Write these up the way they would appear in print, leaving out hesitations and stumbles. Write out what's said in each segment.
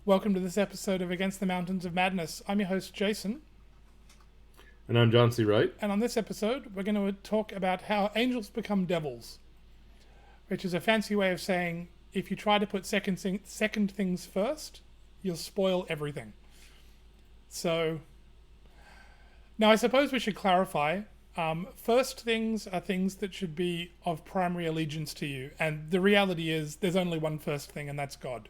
Welcome to this episode of Against the Mountains of Madness. I'm your host, Jason. And I'm John C. Wright. And on this episode, we're going to talk about how angels become devils, which is a fancy way of saying if you try to put second things first, you'll spoil everything. So, now I suppose we should clarify. First things are things that should be of primary allegiance to you. And the reality is there's only one first thing, and that's God.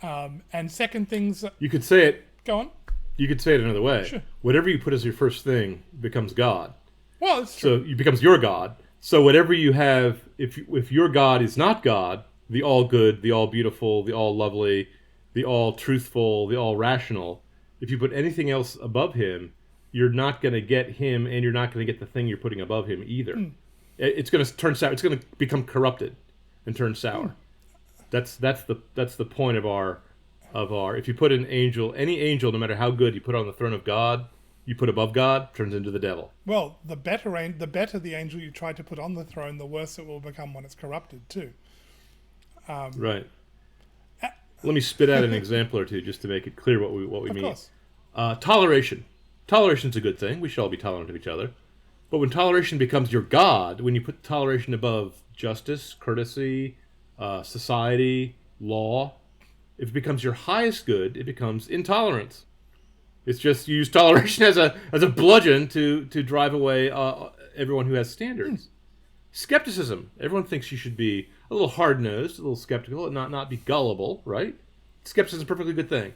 And second things... You could say it... Go on. You could say it another way. Sure. Whatever you put as your first thing becomes God. Well, it's true. So it becomes your God. So whatever you have, if your God is not God, the all good, the all beautiful, the all lovely, the all truthful, the all rational, if you put anything else above him, you're not going to get him, and you're not going to get the thing you're putting above him either. It's going to turn sour. It's going to become corrupted and turn sour. That's the point of our if you put an angel, any angel, no matter how good, you put on the throne of God, you put above God, turns into the devil. Well, the better the angel you try to put on the throne, the worse it will become when it's corrupted too. Right. Let me spit out an example or two just to make it clear what we mean. Course. Toleration. Toleration's a good thing. We should all be tolerant of each other. But when toleration becomes your God, when you put toleration above justice, courtesy, society, law, if it becomes your highest good, it becomes intolerance. It's just you use toleration as a bludgeon to drive away everyone who has standards. Skepticism. Everyone thinks you should be a little hard-nosed, a little skeptical, and not be gullible, right? Skepticism is a perfectly good thing.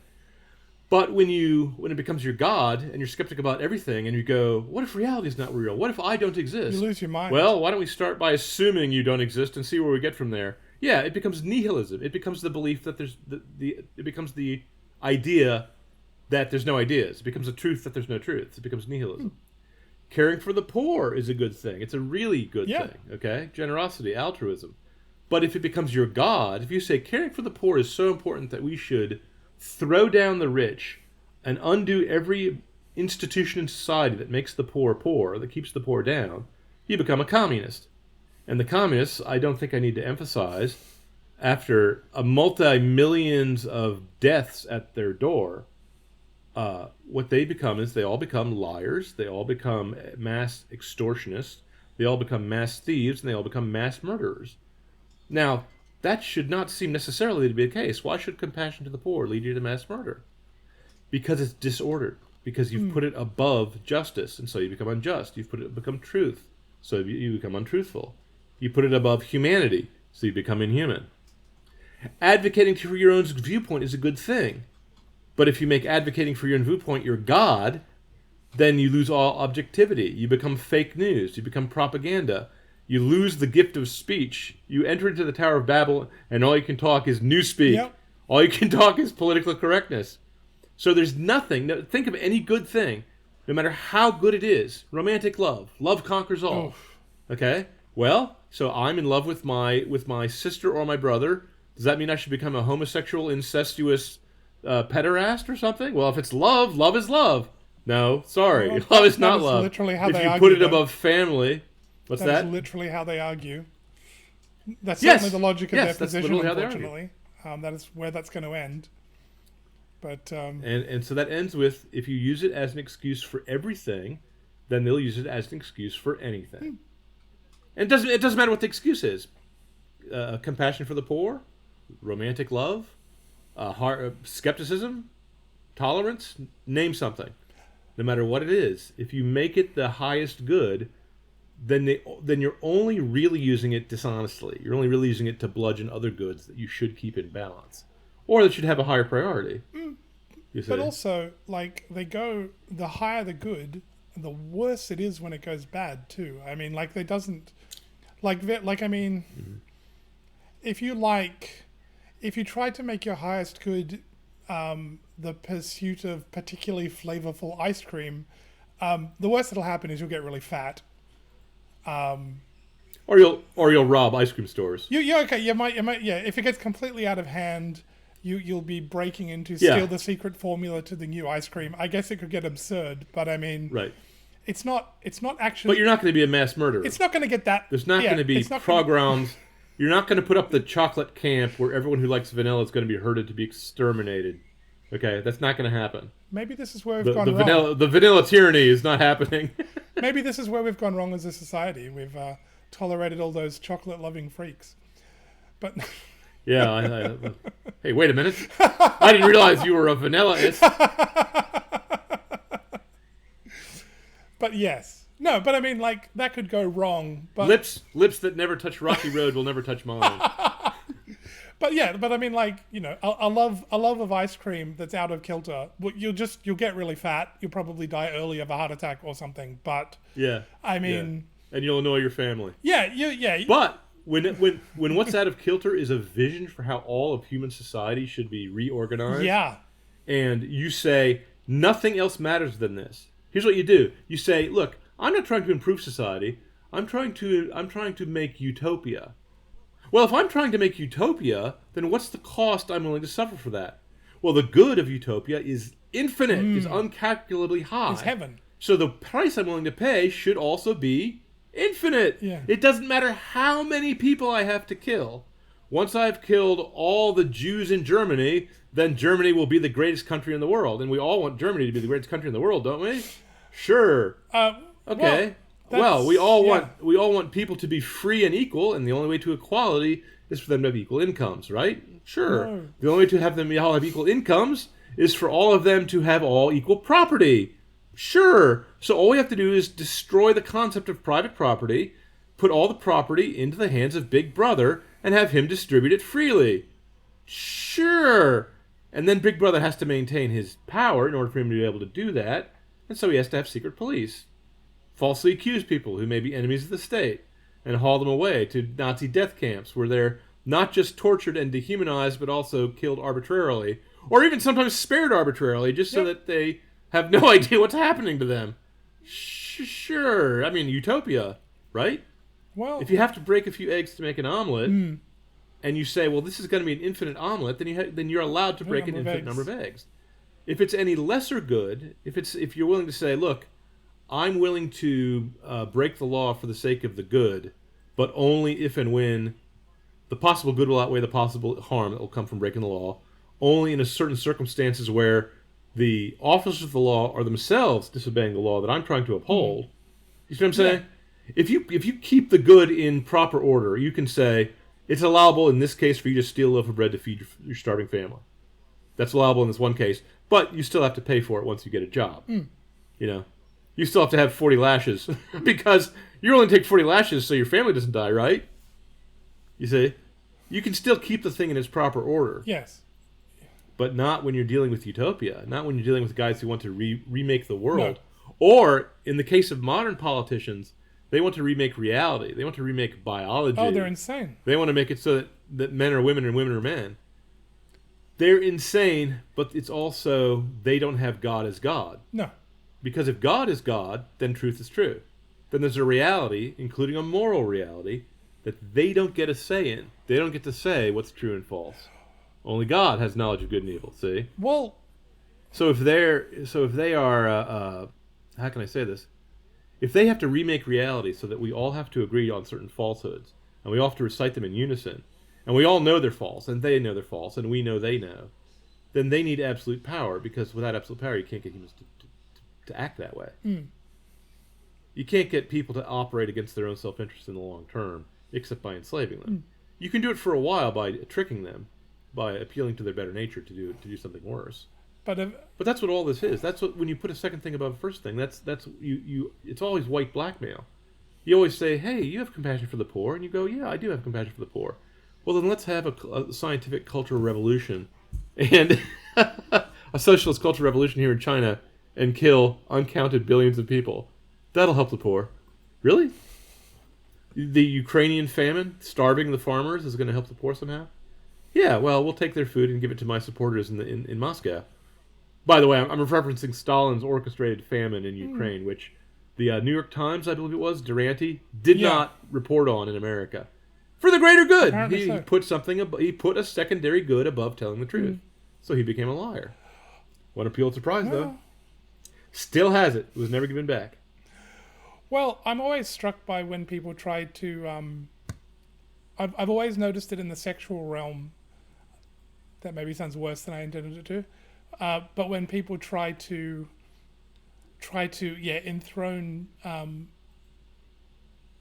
But when it becomes your God and you're skeptic about everything and you go, what if reality is not real? What if I don't exist? You lose your mind. Well, why don't we start by assuming you don't exist and see where we get from there? Yeah, it becomes nihilism. It becomes the belief that it becomes the idea that there's no ideas. It becomes a truth that there's no truth. It becomes nihilism. Caring for the poor is a good thing. It's a really good thing, okay? Generosity, altruism. But if it becomes your God, if you say caring for the poor is so important that we should throw down the rich and undo every institution in society that makes the poor poor, that keeps the poor down, you become a communist. And the communists, I don't think I need to emphasize, after a multi-millions of deaths at their door, what they become is they all become liars, they all become mass extortionists, they all become mass thieves, and they all become mass murderers. Now, that should not seem necessarily to be the case. Why should compassion to the poor lead you to mass murder? Because it's disordered. Because you've put it above justice, and so you become unjust. You've become truth, so you become untruthful. You put it above humanity, so you become inhuman. Advocating for your own viewpoint is a good thing. But if you make advocating for your own viewpoint your God, then you lose all objectivity. You become fake news. You become propaganda. You lose the gift of speech. You enter into the Tower of Babel, and all you can talk is newspeak. Yep. All you can talk is political correctness. So there's nothing. Think of any good thing, no matter how good it is. Romantic love. Love conquers all. Oof. Okay? Well, so I'm in love with my sister or my brother. Does that mean I should become a homosexual, incestuous pederast or something? Well, if it's love, love is love. No, sorry. Well, love is not love. Literally how if they you argue, put it above family... What's that? That is literally how they argue. That's certainly the logic of their position, literally unfortunately. That is where that's going to end. But and so that ends with, if you use it as an excuse for everything, then they'll use it as an excuse for anything. And it doesn't matter what the excuse is. Compassion for the poor, romantic love, skepticism, tolerance, name something. No matter what it is, if you make it the highest good, then you're only really using it dishonestly. You're only really using it to bludgeon other goods that you should keep in balance, or that should have a higher priority. But also, like, the higher the good, the worse it is when it goes bad too. I mean, like, they doesn't, I mean, if you try to make your highest good the pursuit of particularly flavorful ice cream, the worst that'll happen is you'll get really fat. Or you'll rob ice cream stores. Okay. You might. Yeah. If it gets completely out of hand, you'll be breaking into steal the secret formula to the new ice cream. I guess it could get absurd, but I mean, right. It's not actually. But you're not going to be a mass murderer. It's not going to get that. There's not going to be pogroms. You're not going to put up the chocolate camp where everyone who likes vanilla is going to be herded to be exterminated. Okay, that's not going to happen. Maybe this is where we've The, gone the wrong. vanilla tyranny is not happening. Maybe this is where we've gone wrong as a society. We've tolerated all those chocolate-loving freaks. But Yeah. Hey, wait a minute. I didn't realize you were a vanilla-ist. but yes. No, but I mean, like, that could go wrong. But Lips that never touch rocky road will never touch mine. But yeah, but I mean, like, you know, a love of ice cream that's out of kilter. You'll get really fat. You'll probably die early of a heart attack or something. But Yeah. I mean, And you'll annoy your family. yeah. But when what's out of kilter is a vision for how all of human society should be reorganized. Yeah. And you say nothing else matters than this. Here's what you do. You say, look, I'm not trying to improve society. I'm trying to make utopia. Well, if I'm trying to make utopia, then what's the cost I'm willing to suffer for that? Well, the good of utopia is infinite, is uncalculably high. It's heaven. So the price I'm willing to pay should also be infinite. Yeah. It doesn't matter how many people I have to kill. Once I've killed all the Jews in Germany, then Germany will be the greatest country in the world. And we all want Germany to be the greatest country in the world, don't we? Sure. Okay. Well, we all want people to be free and equal, and the only way to equality is for them to have equal incomes, right? Sure. No. The only way to have them all have equal incomes is for all of them to have all equal property. Sure. So all we have to do is destroy the concept of private property, put all the property into the hands of Big Brother, and have him distribute it freely. Sure. And then Big Brother has to maintain his power in order for him to be able to do that, and so he has to have secret police. Falsely accuse people who may be enemies of the state and haul them away to Nazi death camps where they're not just tortured and dehumanized but also killed arbitrarily, or even sometimes spared arbitrarily just so that they have no idea what's happening to them. Sure. I mean, utopia, right? Well, If you have to break a few eggs to make an omelet, and you say, well, this is going to be an infinite omelet, then you're allowed to break an infinite number of eggs. If it's any lesser good, if you're willing to say, look, I'm willing to break the law for the sake of the good, but only if and when the possible good will outweigh the possible harm that will come from breaking the law, only in certain circumstances where the officers of the law are themselves disobeying the law that I'm trying to uphold. You see what I'm saying? If you keep the good in proper order, you can say, it's allowable in this case for you to steal a loaf of bread to feed your starving family. That's allowable in this one case, but you still have to pay for it once you get a job. You know? You still have to have 40 lashes because you only take 40 lashes so your family doesn't die, right? You see? You can still keep the thing in its proper order. yes. But not when you're dealing with utopia. Not when you're dealing with guys who want to remake the world. No. Or, in the case of modern politicians, they want to remake reality. They want to remake biology. Oh, they're insane. They want to make it so that men are women and women are men. They're insane, but it's also they don't have God as God. No. Because if God is God, then truth is true. Then there's a reality, including a moral reality, that they don't get a say in. They don't get to say what's true and false. Only God has knowledge of good and evil, see? Well, So if they are, how can I say this? If they have to remake reality so that we all have to agree on certain falsehoods, and we all have to recite them in unison, and we all know they're false, and they know they're false, and we know they know, then they need absolute power, because without absolute power you can't get humans to act that way. You can't get people to operate against their own self-interest in the long term, except by enslaving them. You can do it for a while by tricking them, by appealing to their better nature to do something worse. but But that's what all this is. That's what when you put a second thing above a first thing. That's you. It's always white blackmail. You always say, "Hey, you have compassion for the poor," and you go, "Yeah, I do have compassion for the poor." Well, then let's have a scientific cultural revolution, and a socialist cultural revolution here in China, and kill uncounted billions of people. That'll help the poor. Really? The Ukrainian famine, starving the farmers, is going to help the poor somehow? Yeah, well, we'll take their food and give it to my supporters in Moscow. By the way, I'm referencing Stalin's orchestrated famine in Ukraine, which the New York Times, I believe it was, Durante, did not report on in America. For the greater good. He put a secondary good above telling the truth. So he became a liar. Won a Pulitzer Prize, though. Still has it. It was never given back. Well, I'm always struck by when people try to I've always noticed it in the sexual realm. That maybe sounds worse than I intended it to. But when people try to enthrone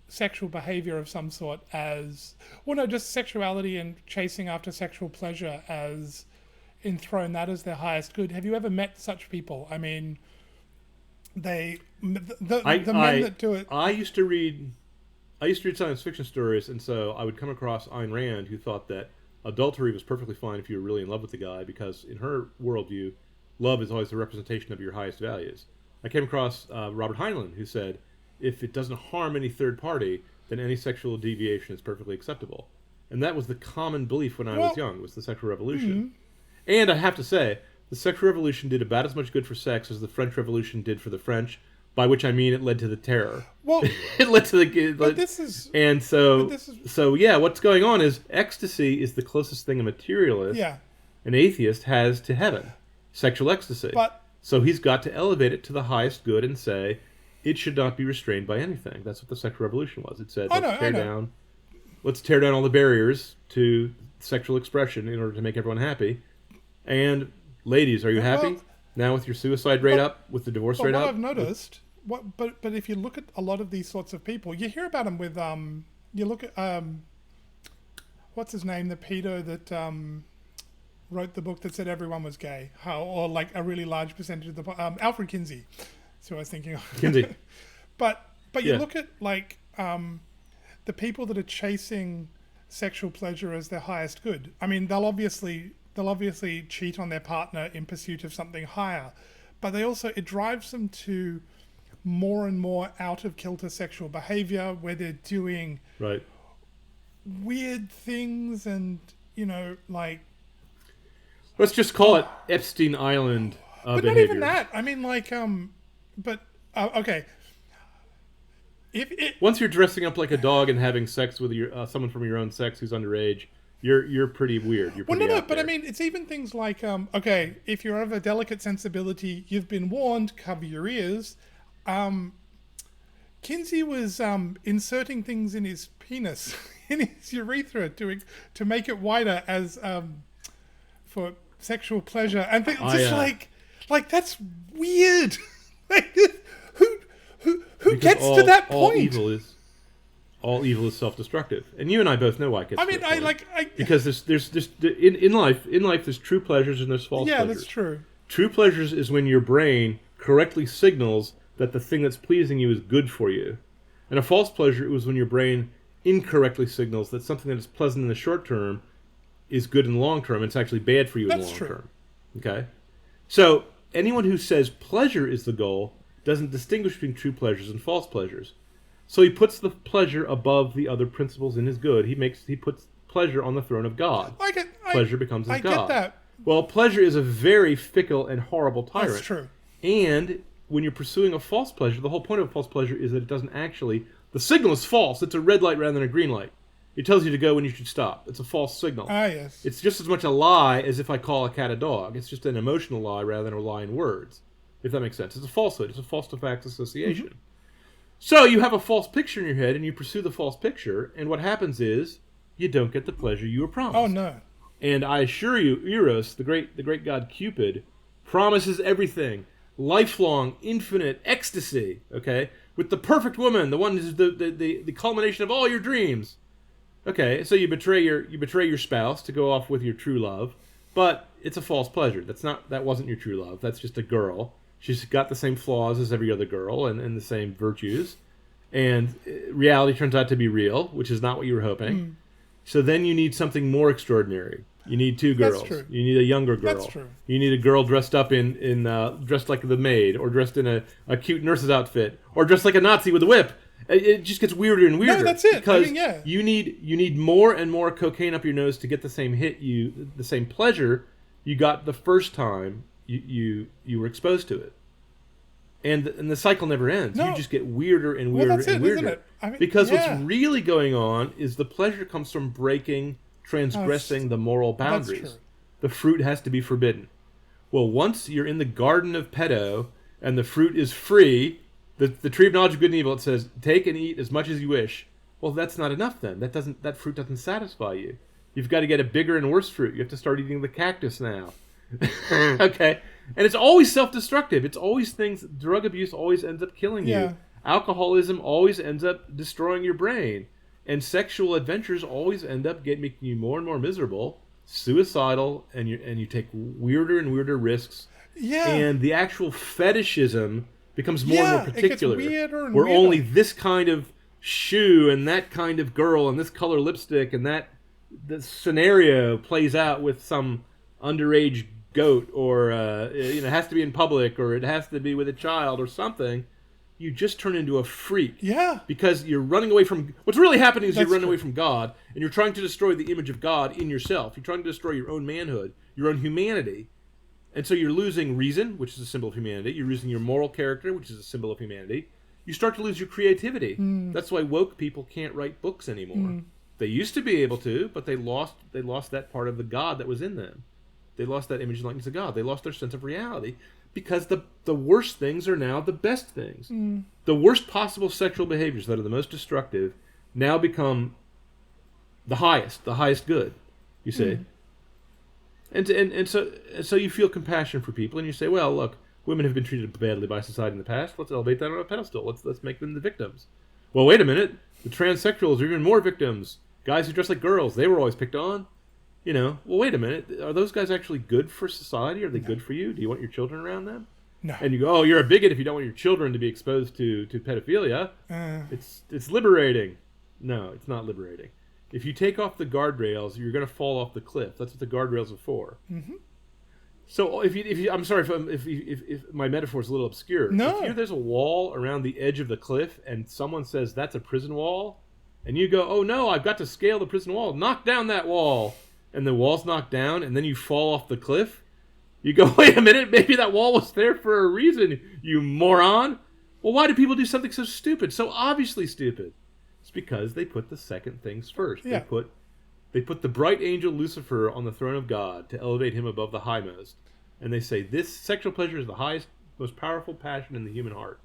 sexual behavior of some sort as, well, no, just sexuality and chasing after sexual pleasure as, enthrone that as their highest good. Have you ever met such people? I mean, the men that do it. I used to read science fiction stories, and so I would come across Ayn Rand, who thought that adultery was perfectly fine if you were really in love with the guy, because in her worldview, love is always the representation of your highest values. I came across Robert Heinlein, who said, if it doesn't harm any third party, then any sexual deviation is perfectly acceptable. And that was the common belief when I was young, was the sexual revolution. Mm-hmm. And I have to say, the sexual revolution did about as much good for sex as the French Revolution did for the French, by which I mean it led to the terror. Well, it led to the... But this is... And so yeah, what's going on is ecstasy is the closest thing a materialist, an atheist, has to heaven. Sexual ecstasy. So he's got to elevate it to the highest good and say, it should not be restrained by anything. That's what the sexual revolution was. It said, let's tear down all the barriers to sexual expression in order to make everyone happy. And ladies, are you happy now with your suicide rate up, with the divorce rate up? What I've noticed, but if you look at a lot of these sorts of people, you hear about them with you look at what's his name, the pedo that wrote the book that said everyone was gay, or like a really large percentage of the Alfred Kinsey. That's who I was thinking of. Kinsey. but you look at like the people that are chasing sexual pleasure as their highest good. I mean, they'll obviously cheat on their partner in pursuit of something higher, but it drives them to more and more out of kilter sexual behavior where they're doing weird things, and like, let's just call it Epstein Island but behavior. Not even that. I mean, like, okay. Once you're dressing up like a dog and having sex with someone from your own sex who's underage, you're pretty weird. You're pretty but I mean, it's even things like, okay, if you're of a delicate sensibility, you've been warned, cover your ears. Kinsey was inserting things in his penis, in his urethra, to make it wider as for sexual pleasure, and like that's weird. Like, who gets to that point? All evil is self-destructive, and you and I both know why it gets. I mean, because there's in life there's true pleasures and there's false pleasures. Yeah, that's true. True pleasures is when your brain correctly signals that the thing that's pleasing you is good for you, and a false pleasure was when your brain incorrectly signals that something that is pleasant in the short term is good in the long term, and it's actually bad for you in the long term. Okay, so anyone who says pleasure is the goal doesn't distinguish between true pleasures and false pleasures. So he puts the pleasure above the other principles in his good. He puts pleasure on the throne of God. Pleasure becomes his God. I get that. Well, pleasure is a very fickle and horrible tyrant. That's true. And when you're pursuing a false pleasure, the whole point of a false pleasure is that it doesn't actually... The signal is false. It's a red light rather than a green light. It tells you to go when you should stop. It's a false signal. Yes. It's just as much a lie as if I call a cat a dog. It's just an emotional lie rather than a lie in words, if that makes sense. It's a falsehood. It's a false to facts association. Mm-hmm. So you have a false picture in your head, and you pursue the false picture, and what happens is you don't get the pleasure you were promised. Oh, no. And I assure you, Eros, the great god Cupid, promises everything. Lifelong, infinite ecstasy, okay? With the perfect woman, the one who's the culmination of all your dreams. Okay, so you betray your spouse to go off with your true love, but it's a false pleasure. That wasn't your true love. That's just a girl. She's got the same flaws as every other girl and the same virtues. And reality turns out to be real, which is not what you were hoping. Mm. So then you need something more extraordinary. You need two girls. That's true. You need a younger girl. That's true. You need a girl dressed up dressed like the maid, or dressed in a cute nurse's outfit, or dressed like a Nazi with a whip. It just gets weirder and weirder. No, that's it. Because you need more and more cocaine up your nose to get the same the same pleasure you got the first time you were exposed to it. And the cycle never ends. No. You just get weirder and weirder and weirder. Isn't it? I mean, because what's really going on is the pleasure comes from transgressing the moral boundaries. That's true. The fruit has to be forbidden. Well, once you're in the garden of pedo and the fruit is free, the tree of knowledge of good and evil, it says, take and eat as much as you wish, Well, that's not enough then. That fruit doesn't satisfy you. You've got to get a bigger and worse fruit. You have to start eating the cactus now. Okay? And it's always self-destructive. It's always things. Drug abuse always ends up killing Yeah. you. Alcoholism always ends up destroying your brain. And sexual adventures always end up making you more and more miserable, suicidal, and you take weirder and weirder risks. Yeah. And the actual fetishism becomes more and more particular. It gets weirder and where weirder. only this kind of shoe and that kind of girl and this color lipstick and that the scenario plays out with some underage goat, or it has to be in public, or it has to be with a child or something. You just turn into a freak. Yeah. Because you're running away from... What's really happening is That's you're running true. away from God, and you're trying to destroy the image of God in yourself. You're trying to destroy your own manhood, your own humanity. And so you're losing reason, which is a symbol of humanity. You're losing your moral character, which is a symbol of humanity. You start to lose your creativity. That's why woke people can't write books anymore. They used to be able to, but they lost that part of the God that was in them. They lost that image and likeness of God. They lost their sense of reality because the worst things are now the best things. The worst possible sexual behaviors that are the most destructive now become the highest good, you see. And so you feel compassion for people, and you say, well, look, women have been treated badly by society in the past. Let's elevate that on a pedestal. Let's make them the victims. Well, wait a minute. The transsexuals are even more victims. Guys who dress like girls, they were always picked on. Well, wait a minute. Are those guys actually good for society? Are they good for you? Do you want your children around them? No. And you go, oh, you're a bigot if you don't want your children to be exposed to pedophilia. It's liberating. No, it's not liberating. If you take off the guardrails, you're going to fall off the cliff. That's what the guardrails are for. So if you I'm sorry if my metaphor is a little obscure. No. If there's a wall around the edge of the cliff and someone says that's a prison wall, and you go, oh no, I've got to scale the prison wall, knock down that wall, and the wall's knocked down, and then you fall off the cliff, you go, wait a minute, maybe that wall was there for a reason, you moron. Well, why do people do something so stupid, so obviously stupid? It's because they put the second things first. Yeah. They put the bright angel Lucifer on the throne of God to elevate him above the highmost. And they say, this sexual pleasure is the highest, most powerful passion in the human heart.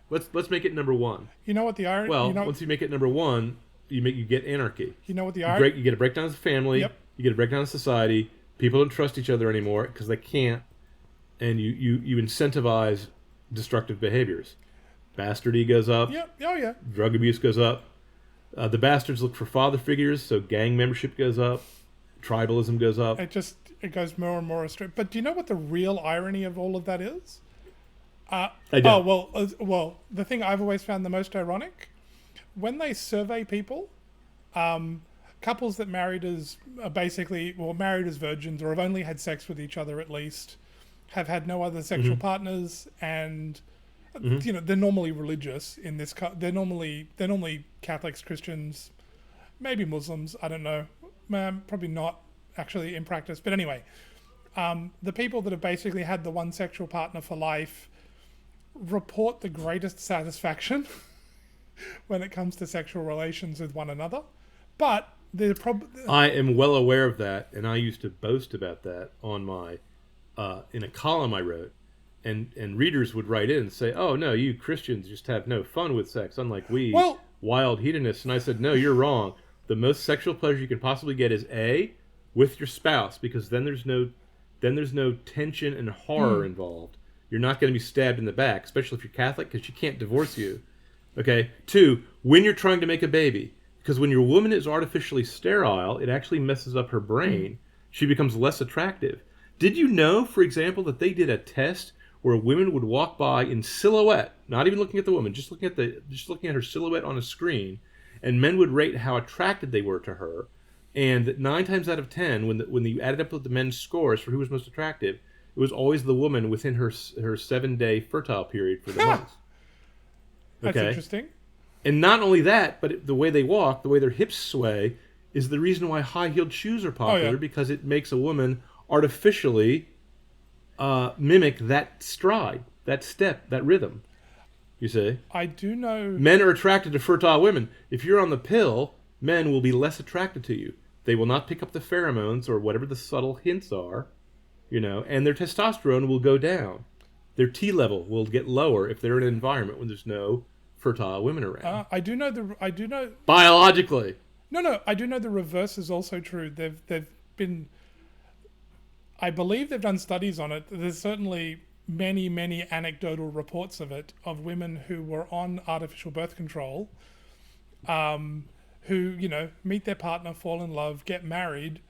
Let's make it number one. You know what the irony? Well, once you make it number one, you get anarchy. You know what the irony? You get a breakdown of the family. Yep. You get a breakdown of society. People don't trust each other anymore because they can't. And you incentivize destructive behaviors. Bastardy goes up. Yep. Oh yeah. Drug abuse goes up. The bastards look for father figures, so gang membership goes up. Tribalism goes up. It goes more and more astray. But do you know what the real irony of all of that is? I don't. Well, the thing I've always found the most ironic, when they survey people, couples that married as virgins or have only had sex with each other at least, have had no other sexual partners, and they're normally religious in this. They're normally Catholics, Christians, maybe Muslims. I don't know. Probably not actually in practice. But anyway, the people that have basically had the one sexual partner for life report the greatest satisfaction when it comes to sexual relations with one another. But I am well aware of that, and I used to boast about that on my in a column I wrote, and readers would write in and say, "Oh no, you Christians just have no fun with sex, unlike we wild hedonists." And I said, "No, you're wrong. The most sexual pleasure you can possibly get is with your spouse, because then there's no tension and horror involved. You're not going to be stabbed in the back, especially if you're Catholic, because she can't divorce you. Okay. 2, when you're trying to make a baby, because when your woman is artificially sterile, it actually messes up her brain. She becomes less attractive. Did you know, for example, that they did a test where women would walk by in silhouette, not even looking at the woman, just looking at her silhouette on a screen, and men would rate how attracted they were to her, and 9 times out of 10, when you added up the men's scores for who was most attractive, it was always the woman within her 7-day fertile period for the month. That's interesting. And not only that, but the way they walk, the way their hips sway, is the reason why high-heeled shoes are popular, because it makes a woman artificially mimic that stride, that step, that rhythm. You see? I do know... Men are attracted to fertile women. If you're on the pill, men will be less attracted to you. They will not pick up the pheromones or whatever the subtle hints are, and their testosterone will go down. Their T level will get lower if they're in an environment when there's no fertile women around. I do know. Biologically. No. I do know the reverse is also true. They've been. I believe they've done studies on it. There's certainly many anecdotal reports of it, of women who were on artificial birth control, who, meet their partner, fall in love, get married,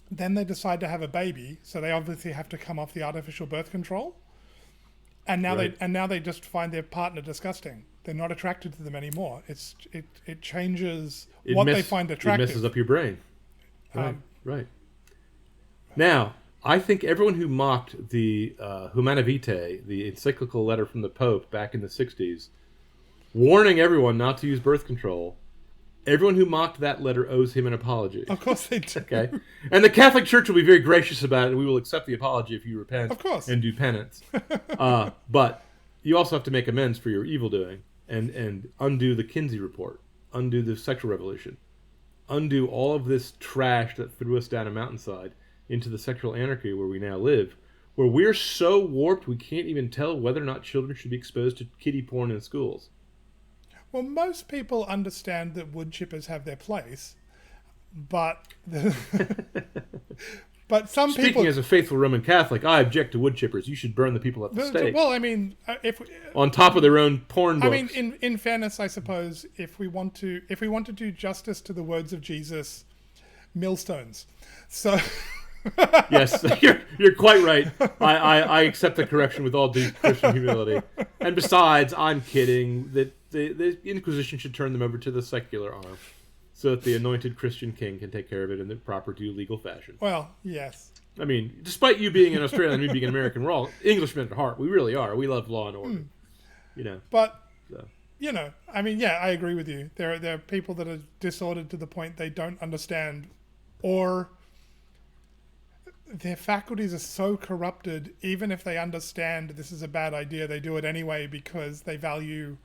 then they decide to have a baby, so they obviously have to come off the artificial birth control, and now they just find their partner disgusting. They're not attracted to them anymore. It changes they find attractive. It messes up your brain. Right. Now, I think everyone who mocked the Humana Vitae, the encyclical letter from the Pope back in the 60s, warning everyone not to use birth control, everyone who mocked that letter owes him an apology. Of course they do. Okay? And the Catholic Church will be very gracious about it, and we will accept the apology if you repent of course. and do penance. But you also have to make amends for your evil doing and undo the Kinsey Report, undo the sexual revolution, undo all of this trash that threw us down a mountainside into the sexual anarchy where we now live, where we're so warped we can't even tell whether or not children should be exposed to kiddie porn in schools. Well, most people understand that wood chippers have their place, but but some people... Speaking as a faithful Roman Catholic, I object to wood chippers. You should burn the people at the stake. Well, I mean, on top of their own porn books. I mean, in fairness, I suppose, if we want to do justice to the words of Jesus, millstones. So... Yes, you're quite right. I accept the correction with all due Christian humility. And besides, I'm kidding that the Inquisition should turn them over to the secular arm so that the anointed Christian king can take care of it in the proper due legal fashion. Well, yes. I mean, despite you being an Australian and me being an American, we're all Englishmen at heart. We really are. We love law and order. But, I mean, yeah, I agree with you. There are people that are disordered to the point they don't understand, or... their faculties are so corrupted, even if they understand this is a bad idea, they do it anyway because they value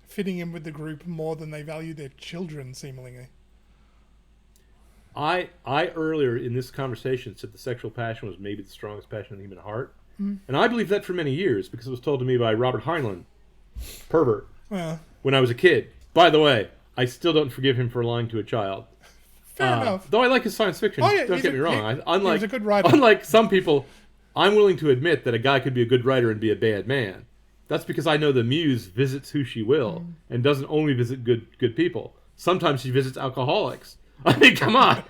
fitting in with the group more than they value their children, seemingly. I earlier in this conversation said the sexual passion was maybe the strongest passion in the human heart. And I believed that for many years because it was told to me by Robert Heinlein, pervert, when I was a kid. By the way, I still don't forgive him for lying to a child. Fair enough. Though I like his science fiction. Don't get me wrong. He's a good writer. Unlike some people, I'm willing to admit that a guy could be a good writer and be a bad man. That's because I know the muse visits who she will and doesn't only visit good people. Sometimes she visits alcoholics. I mean, come on.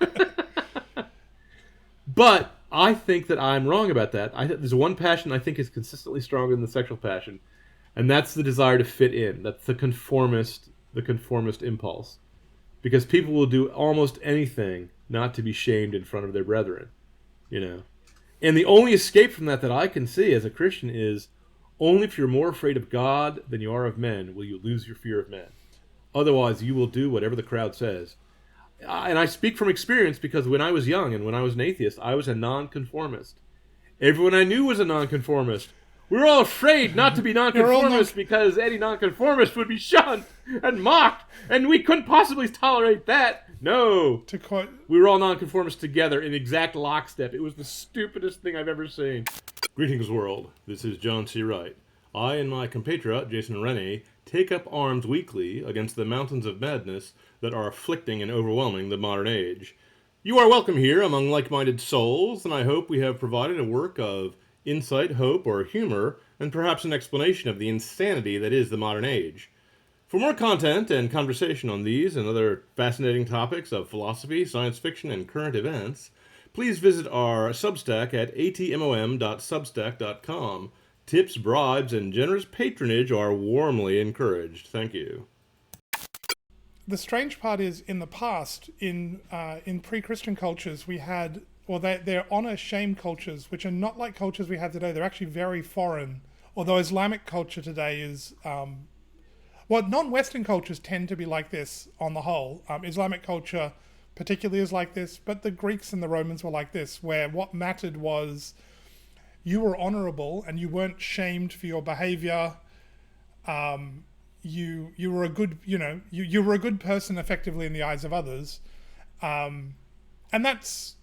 But I think that I'm wrong about that. There's one passion I think is consistently stronger than the sexual passion, and that's the desire to fit in. That's the conformist impulse. Because people will do almost anything not to be shamed in front of their brethren, And the only escape from that I can see as a Christian is only if you're more afraid of God than you are of men will you lose your fear of men. Otherwise, you will do whatever the crowd says. And I speak from experience because when I was young and when I was an atheist, I was a nonconformist. Everyone I knew was a nonconformist. We were all afraid not to be nonconformists because any nonconformist would be shunned and mocked, and we couldn't possibly tolerate that. No. We were all nonconformists together in exact lockstep. It was the stupidest thing I've ever seen. Greetings, world. This is John C. Wright. I and my compatriot, Jason Rennie, take up arms weekly against the mountains of madness that are afflicting and overwhelming the modern age. You are welcome here among like-minded souls, and I hope we have provided a work of insight, hope, or humor, and perhaps an explanation of the insanity that is the modern age. For more content and conversation on these and other fascinating topics of philosophy, science fiction, and current events, please visit our Substack at atmom.substack.com. Tips, bribes, and generous patronage are warmly encouraged. Thank you. The strange part is, in the past, in pre-Christian cultures, we had... Well, they're honor-shame cultures, which are not like cultures we have today. They're actually very foreign. Although Islamic culture today is... non-Western cultures tend to be like this on the whole. Islamic culture particularly is like this, but the Greeks and the Romans were like this, where what mattered was you were honorable and you weren't shamed for your behavior. You were a good, you were a good person effectively in the eyes of others. And that's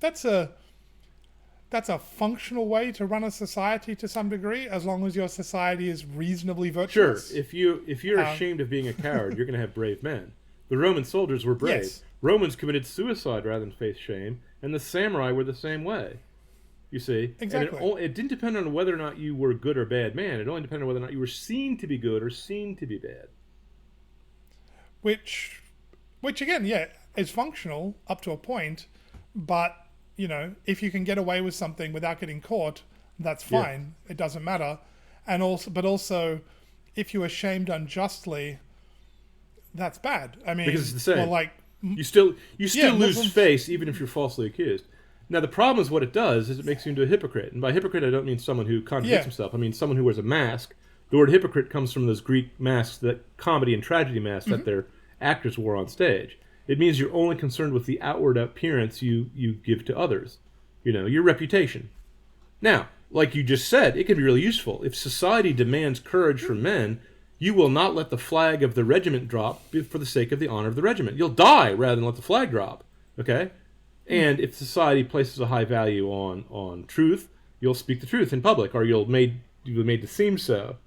that's a functional way to run a society to some degree, as long as your society is reasonably Sure, virtuous. if you're ashamed of being a coward, you're going to have brave men. The Roman soldiers were brave. Yes. Romans committed suicide rather than face shame, and the samurai were the same way. You see, Exactly. And it didn't depend on whether or not you were a good or bad man. It only depended on whether or not you were seen to be good or seen to be bad. Which again, yeah, is functional up to a point, but if you can get away with something without getting caught, that's fine. It doesn't matter. And also, if you are shamed unjustly, that's bad. I mean, Because it's the same. Well, like You still lose Muslims- face even if you're falsely accused. Now the problem is what it does is it makes you into a hypocrite. And by hypocrite I don't mean someone who contradicts himself. I mean someone who wears a mask. The word hypocrite comes from those Greek masks, that comedy and tragedy masks that their actors wore on stage. It means you're only concerned with the outward appearance you give to others. Your reputation. Now, like you just said, it can be really useful. If society demands courage from men, you will not let the flag of the regiment drop for the sake of the honor of the regiment. You'll die rather than let the flag drop. Okay? And if society places a high value on truth, you'll speak the truth in public, or you'll be made to seem so.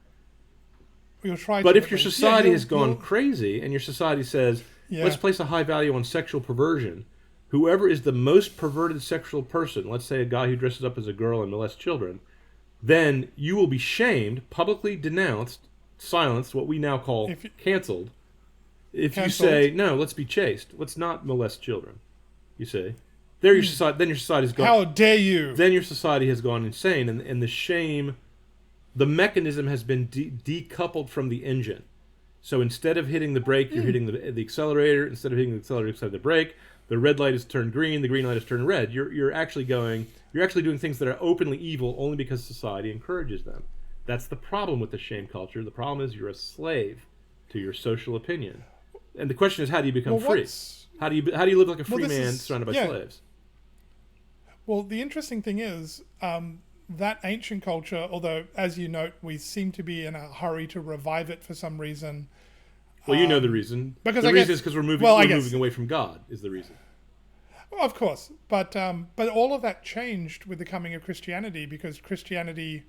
you'll try. But to if your at least. society Yeah, has gone you'll- crazy, and your society says, Yeah. let's place a high value on sexual perversion, whoever is the most perverted sexual person, let's say a guy who dresses up as a girl and molests children, then you will be shamed, publicly denounced, silenced, what we now call canceled. If you say, no, let's be chaste, let's not molest children, you see. Then your society's gone. How dare you? Then your society has gone insane, and the shame, the mechanism has been decoupled from the engine. So instead of hitting the brake, you're hitting the accelerator. Instead of hitting the accelerator, instead of the brake, the red light is turned green, the green light is turned red. You're actually doing things that are openly evil only because society encourages them. That's the problem with the shame culture. The problem is you're a slave to your social opinion. And the question is, how do you become free? How do you live like a free man surrounded by slaves? Well, the interesting thing is that ancient culture, although, as you note, we seem to be in a hurry to revive it for some reason. Well, you know the reason. Because the reason is because we're moving away from God is the reason. Well, of course. But all of that changed with the coming of Christianity, because Christianity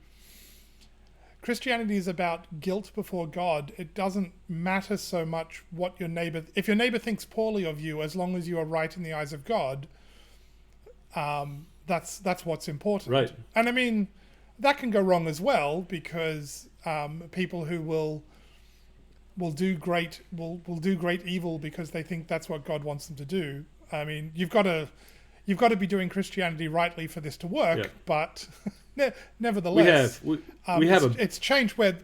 is about guilt before God. It doesn't matter so much what if your neighbor thinks poorly of you, as long as you are right in the eyes of God, that's what's important. Right. And I mean, that can go wrong as well, because people who will do great evil because they think that's what God wants them to do. I mean, you've got to be doing Christianity rightly for this to work, but nevertheless, it's changed where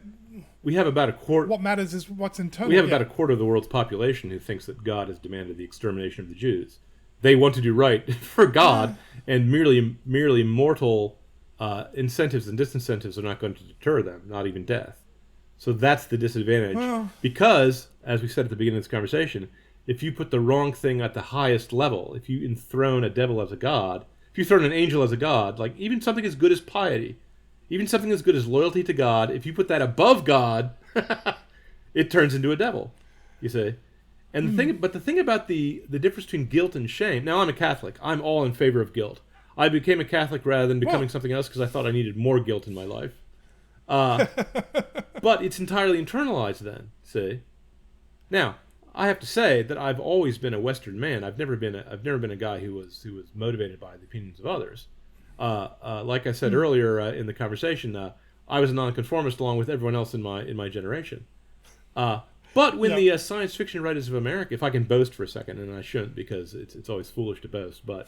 we have about a quarter. What matters is what's internal. We have about a quarter of the world's population who thinks that God has demanded the extermination of the Jews. They want to do right for God, and merely mortal incentives and disincentives are not going to deter them, not even death. So that's the disadvantage. Because, as we said at the beginning of this conversation, if you put the wrong thing at the highest level, if you enthrone a devil as a god, if you throw an angel as a god, like even something as good as piety, even something as good as loyalty to God, if you put that above God, it turns into a devil, you see. And the thing about the difference between guilt and shame. Now, I'm a Catholic. I'm all in favor of guilt. I became a Catholic rather than becoming something else because I thought I needed more guilt in my life. But it's entirely internalized then, see. Now, I have to say that I've always been a Western man. I've never been a guy who was motivated by the opinions of others. Like I said earlier in the conversation, I was a nonconformist along with everyone else in my generation. But when the science fiction writers of America, if I can boast for a second, and I shouldn't because it's always foolish to boast, but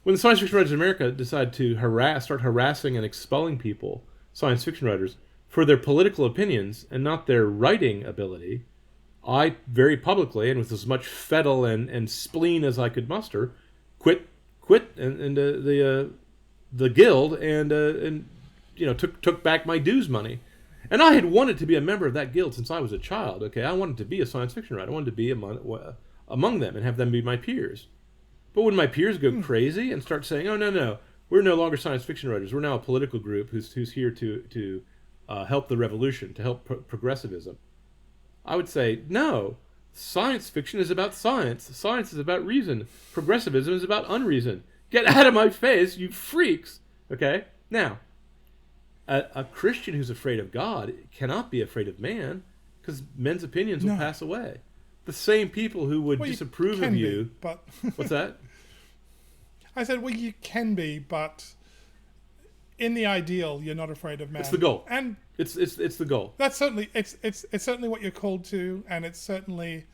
when the science fiction writers of America decided to start harassing and expelling people, science fiction writers, for their political opinions and not their writing ability, I very publicly and with as much fettle and spleen as I could muster, quit and the guild and took back my dues money. And I had wanted to be a member of that guild since I was a child. Okay, I wanted to be a science fiction writer. I wanted to be among them and have them be my peers. But when my peers go crazy and start saying, "Oh no, we're no longer science fiction writers. We're now a political group who's here to help the revolution, to help progressivism," I would say, "No, science fiction is about science. Science is about reason. Progressivism is about unreason. Get out of my face, you freaks! Okay? Now, a Christian who's afraid of God cannot be afraid of man because men's opinions will No. pass away. The same people who would Well, you disapprove can of be, you. but What's that? I said, well, you can be, but in the ideal, you're not afraid of man. It's the goal. And It's the goal. that's certainly it's certainly what you're called to, and it's certainly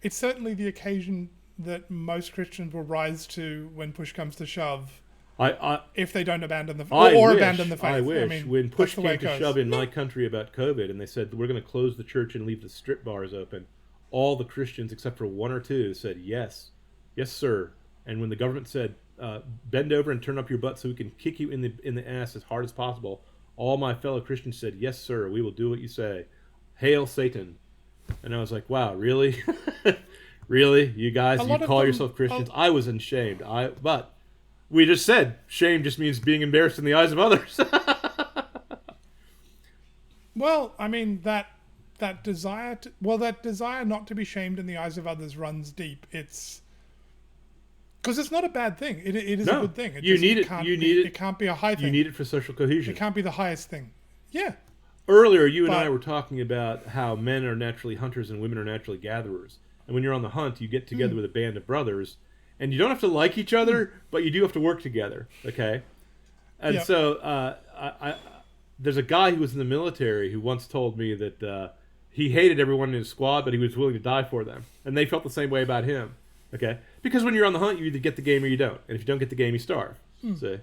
the occasion that most Christians will rise to when push comes to shove. If they don't abandon the abandon the faith. I wish. I mean, When push that's the way came it to goes. shove in my country about COVID, and they said we're going to close the church and leave the strip bars open, all the Christians except for one or two said yes, yes, sir. And when the government said bend over and turn up your butt so we can kick you in the ass as hard as possible, all my fellow Christians said yes, sir. We will do what you say. Hail Satan! And I was like, wow, really, really, you guys, you call yourself Christians? I was ashamed. But we just said shame just means being embarrassed in the eyes of others. Well, I mean that desire not to be shamed in the eyes of others runs deep. It's because it's not a bad thing. It is a good thing. You need it. It can't be a high thing. You need it for social cohesion. It can't be the highest thing. Yeah. Earlier, you and I were talking about how men are naturally hunters and women are naturally gatherers. And when you're on the hunt, you get together with a band of brothers, and you don't have to like each other, but you do have to work together. Okay. And so there's a guy who was in the military who once told me that he hated everyone in his squad, but he was willing to die for them. And they felt the same way about him. Okay? Because when you're on the hunt, you either get the game or you don't. And if you don't get the game, you starve. See?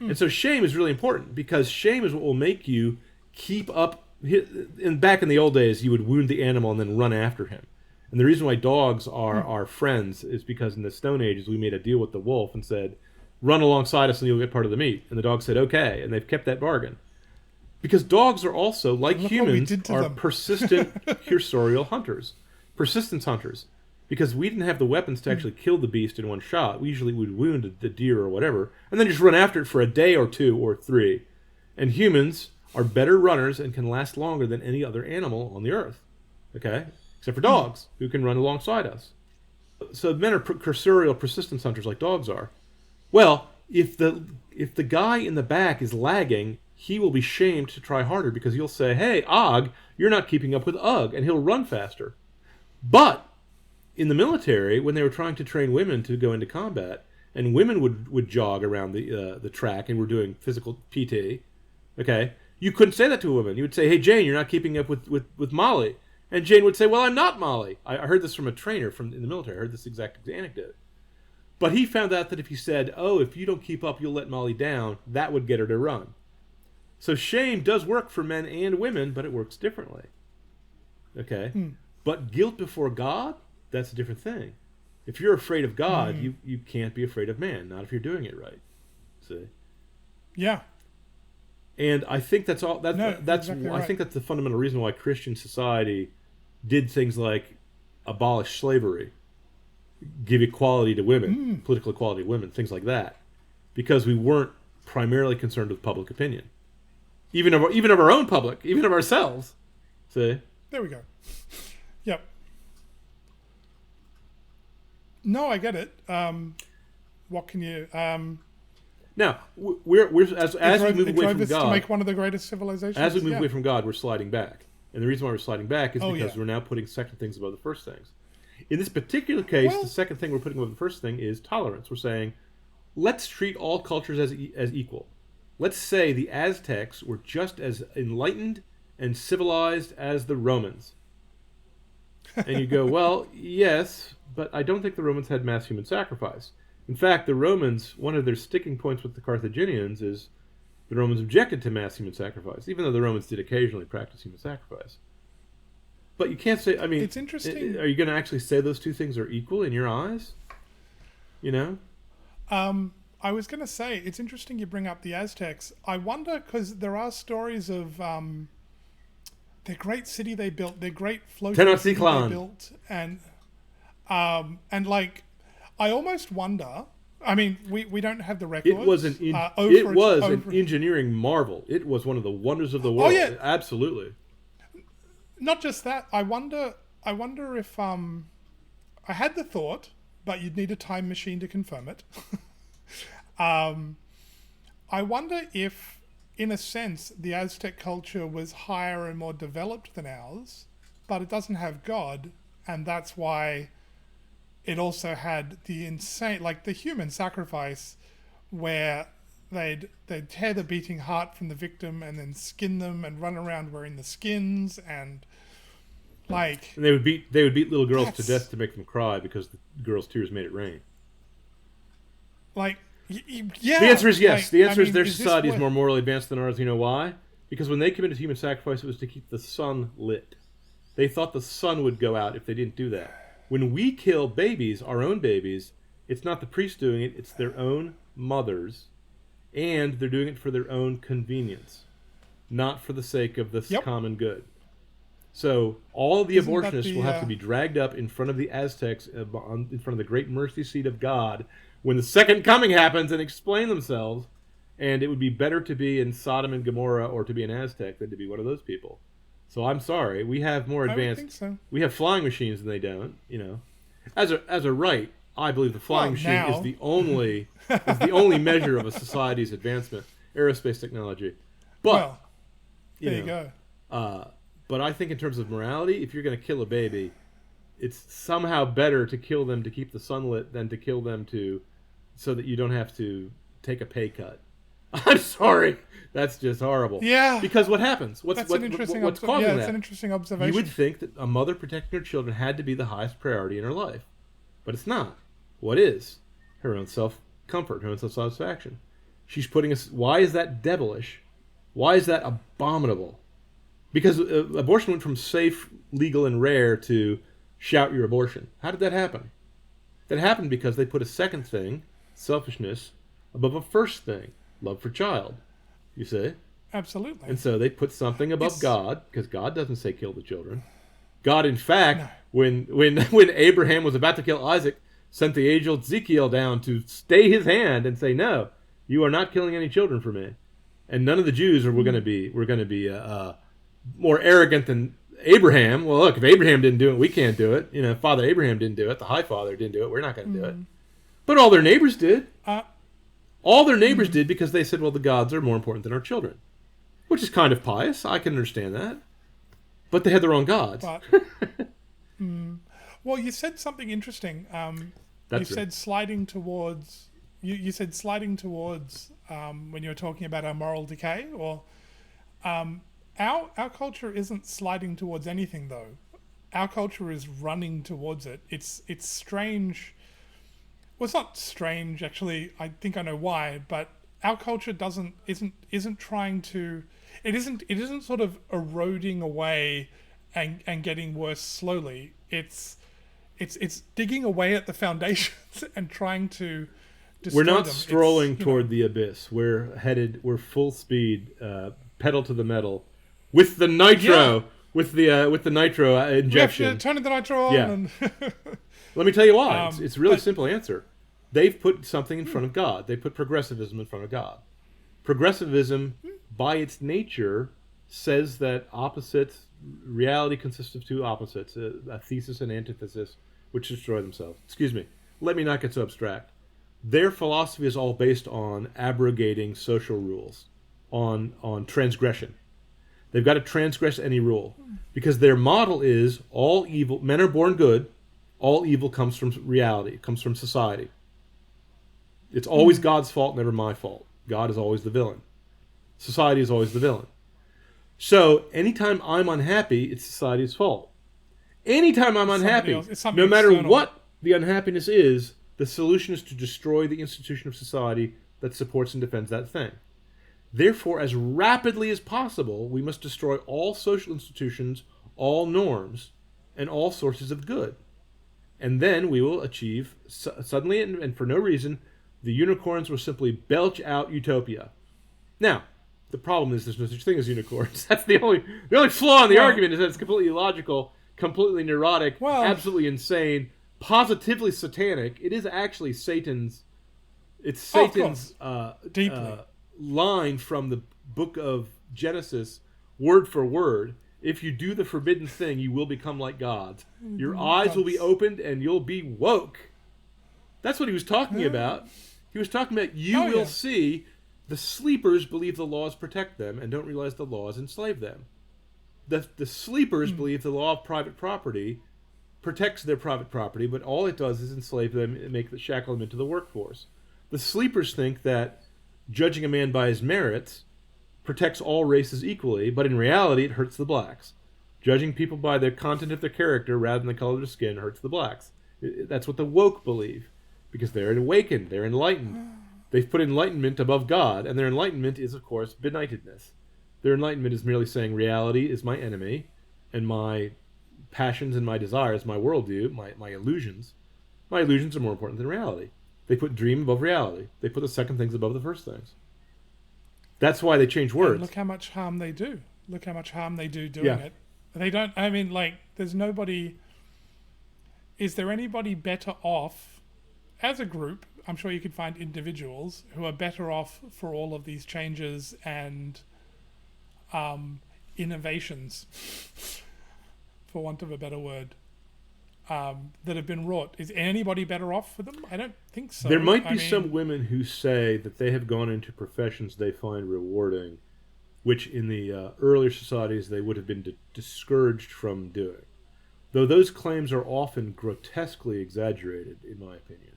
And so shame is really important because shame is what will make you keep up. Back in the old days, you would wound the animal and then run after him. And the reason why dogs are our friends is because in the Stone Ages, we made a deal with the wolf and said, run alongside us and you'll get part of the meat. And the dog said, okay. And they've kept that bargain. Because dogs are also, like humans, are persistent cursorial hunters. Persistence hunters. Because we didn't have the weapons to actually kill the beast in one shot. We usually would wound the deer or whatever, and then just run after it for a day or two or three. And humans are better runners and can last longer than any other animal on the earth. Okay? Except for dogs, who can run alongside us. So men are cursorial persistence hunters like dogs are. Well, if the guy in the back is lagging, he will be shamed to try harder because he'll say, hey, Og, you're not keeping up with Ugg, and he'll run faster. But in the military, when they were trying to train women to go into combat, and women would jog around the track and were doing physical PT, okay, you couldn't say that to a woman. You would say, hey, Jane, you're not keeping up with Molly. And Jane would say, well, I'm not Molly. I heard this from a trainer in the military. I heard this exact anecdote. But he found out that if he said, oh, if you don't keep up, you'll let Molly down, that would get her to run. So shame does work for men and women, but it works differently. Okay? But guilt before God, that's a different thing. If you're afraid of God, you can't be afraid of man, not if you're doing it right. See? Yeah. And I think that's all. Exactly right. I think that's the fundamental reason why Christian society did things like abolish slavery, give equality to women, political equality to women, things like that, because we weren't primarily concerned with public opinion, even of our own public, even of ourselves. See? There we go. Yep. No, I get it. What can you? Now we're as we move away from God, to make one of the greatest civilizations. As we move away from God, we're sliding back, and the reason why we're sliding back is because we're now putting second things above the first things. In this particular case, the second thing we're putting above the first thing is tolerance. We're saying, let's treat all cultures as equal. Let's say the Aztecs were just as enlightened and civilized as the Romans. And you go, well, yes, but I don't think the Romans had mass human sacrifice. In fact, the Romans, one of their sticking points with the Carthaginians is the Romans objected to mass human sacrifice, even though the Romans did occasionally practice human sacrifice. But you can't say, I mean, it's interesting. Are you going to actually say those two things are equal in your eyes? You know? I was going to say, it's interesting you bring up the Aztecs. I wonder, because there are stories of their great city they built, their great floating city they built, and like, I almost wonder. I mean, we don't have the records. It was an engineering marvel. It was one of the wonders of the world. Oh, yeah. Absolutely. Not just that. I wonder if I had the thought, but you'd need a time machine to confirm it. I wonder if, in a sense, the Aztec culture was higher and more developed than ours, but it doesn't have God, and that's why it also had the insane, like the human sacrifice, where they'd tear the beating heart from the victim and then skin them and run around wearing the skins and like. And they would beat little girls to death to make them cry because the girls' tears made it rain. Like, yeah. The answer is yes. Like, The answer is their is society is more morally advanced than ours. You know why? Because when they committed human sacrifice, it was to keep the sun lit. They thought the sun would go out if they didn't do that. When we kill babies, our own babies, it's not the priest doing it, it's their own mothers. And they're doing it for their own convenience, not for the sake of the common good. So all of the abortionists will have to be dragged up in front of the Aztecs, in front of the great mercy seat of God, when the second coming happens, and explain themselves. And it would be better to be in Sodom and Gomorrah or to be an Aztec than to be one of those people. So I'm sorry, we have more advanced. I would think so. We have flying machines and they don't. You know, as a Wright, I believe the flying machine is the only measure of a society's advancement, aerospace technology. But there you go. But I think in terms of morality, if you're going to kill a baby, it's somehow better to kill them to keep the sun lit than to kill them so that you don't have to take a pay cut. I'm sorry. That's just horrible. Yeah. Because what happens? What's causing that? It's an interesting observation. You would think that a mother protecting her children had to be the highest priority in her life. But it's not. What is? Her own self-comfort, her own self-satisfaction. She's putting us... Why is that devilish? Why is that abominable? Because abortion went from safe, legal, and rare to shout your abortion. How did that happen? That happened because they put a second thing, selfishness, above a first thing, love for child. You see? Absolutely. And so they put something above God, because God doesn't say kill the children. God, in fact, when Abraham was about to kill Isaac, sent the angel Ezekiel down to stay his hand and say, "No, you are not killing any children for me." And none of the Jews were going to be more arrogant than Abraham. Well, look, if Abraham didn't do it, we can't do it. You know, Father Abraham didn't do it. The High Father didn't do it. We're not going to do it. But all their neighbors did. All their neighbors did because they said, well, the gods are more important than our children. Which is kind of pious. I can understand that. But they had the wrong gods. Well, you said something interesting. You said sliding towards when you were talking about our moral decay. Or our culture isn't sliding towards anything, though. Our culture is running towards it. It's strange. Well, it's not strange, actually. I think I know why, but our culture isn't trying to. It isn't sort of eroding away and getting worse slowly. It's digging away at the foundations and trying to destroy them. We're not them. strolling toward the abyss. We're full speed, pedal to the metal, with the nitro, with the nitro injection. We have to turn the nitro on. Yeah. And Let me tell you why. It's a really simple answer. They've put something in front of God. They put progressivism in front of God. Progressivism, by its nature, says that reality consists of two opposites, a thesis and antithesis, which destroy themselves. Excuse me. Let me not get so abstract. Their philosophy is all based on abrogating social rules, on transgression. They've got to transgress any rule. Because their model is all evil, men are born good, all evil comes from reality, comes from society. It's always God's fault, never my fault. God is always the villain. Society is always the villain. So anytime I'm unhappy, it's society's fault. Anytime I'm unhappy, no matter external. What the unhappiness is, the solution is to destroy the institution of society that supports and defends that thing. Therefore, as rapidly as possible, we must destroy all social institutions, all norms, and all sources of good. And then we will achieve, suddenly and for no reason, the unicorns will simply belch out utopia. Now, the problem is there's no such thing as unicorns. That's the only flaw in the argument is that it's completely illogical, completely neurotic, absolutely insane, positively satanic. It is actually Satan's line from the book of Genesis, word for word. If you do the forbidden thing, you will become like gods. Your eyes will be opened and you'll be woke. That's what he was talking about. He was talking about you will see The sleepers believe the laws protect them and don't realize the laws enslave them. The sleepers believe the law of private property protects their private property, but all it does is enslave them and shackle them into the workforce. The sleepers think that judging a man by his merits protects all races equally, but in reality it hurts the blacks. Judging people by their content of their character rather than the color of their skin hurts the blacks. That's what the woke believe, because they're awakened, they're enlightened. They've put enlightenment above God, and their enlightenment is, of course, benightedness. Their enlightenment is merely saying reality is my enemy, and my passions and my desires, my worldview, my illusions are more important than reality. They put dream above reality. They put the second things above the first things. That's why they change words. And look how much harm they do. Look how much harm they do doing it. They don't, I mean, like, there's nobody, is there anybody better off as a group? I'm sure you could find individuals who are better off for all of these changes and innovations, for want of a better word, that have been wrought. Is anybody better off for them? I don't think so. There might be some women who say that they have gone into professions they find rewarding, which in the earlier societies they would have been discouraged from doing. Though those claims are often grotesquely exaggerated, in my opinion.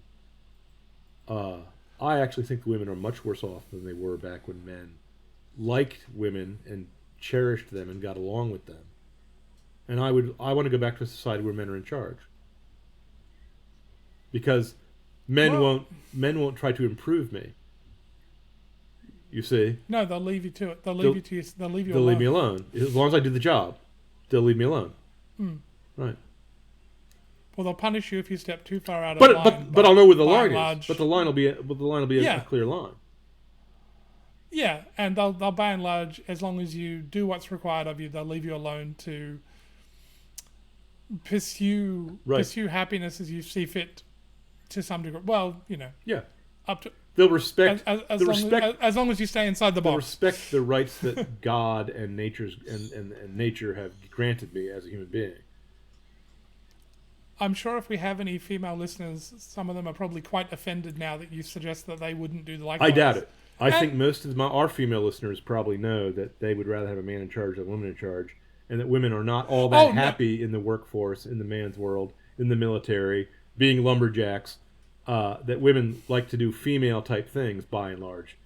I actually think the women are much worse off than they were back when men liked women and cherished them and got along with them. And I want to go back to a society where men are in charge. Because men won't try to improve me. You see? No, they'll leave you to it. They'll leave you alone. They'll leave me alone. As long as I do the job, they'll leave me alone. Right. Well, they'll punish you if you step too far out of line. But I'll know where the line is. But the line will be a clear line. Yeah, and they'll by and large, as long as you do what's required of you, they'll leave you alone to pursue happiness as you see fit to some degree. Well, you know. Yeah. Up to they'll respect as long as you stay inside the box. They'll respect the rights that God and nature have granted me as a human being. I'm sure if we have any female listeners, some of them are probably quite offended now that you suggest that they wouldn't do the likewise. I doubt it. I think most of our female listeners probably know that they would rather have a man in charge than a woman in charge, and that women are not all that happy in the workforce, in the man's world, in the military, being lumberjacks, that women like to do female-type things, by and large.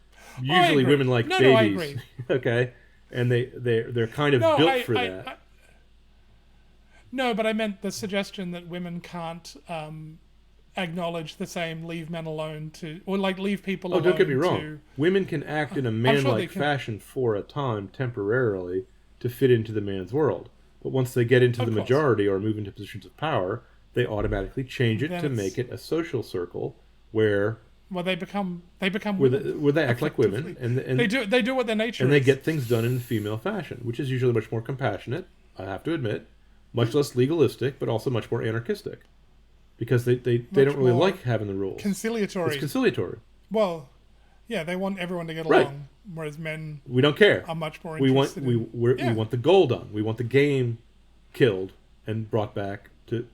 Usually women like babies. No, I agree. Okay? And they're kind of built for that. No, but I meant the suggestion that women can't acknowledge the same leave men alone or leave people alone. Oh, don't get me wrong. Women can act in a man-like fashion for a time, temporarily, to fit into the man's world. But once they get into the majority or move into positions of power, they automatically change it to make it a social circle where... Well, they become women. Where they act like women. And they do what their nature is. And they get things done in female fashion, which is usually much more compassionate, I have to admit. Much less legalistic, but also much more anarchistic. Because they don't really like having the rules. Conciliatory. It's conciliatory. Well, yeah, they want everyone to get along, whereas men we don't care. Are much more interested we want the goal done. We want the game killed and brought back to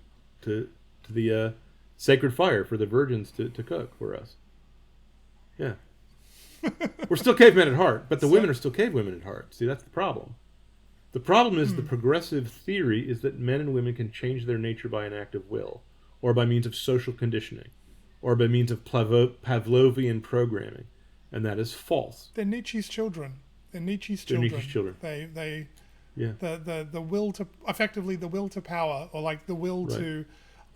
the sacred fire for the virgins to cook for us. Yeah. We're still cavemen at heart, but the women are still cavewomen at heart. See, that's the problem. The problem is the progressive theory is that men and women can change their nature by an act of will, or by means of social conditioning, or by means of Pavlovian programming, and that is false. They're Nietzsche's children. The will to effectively the will to power, or like the will to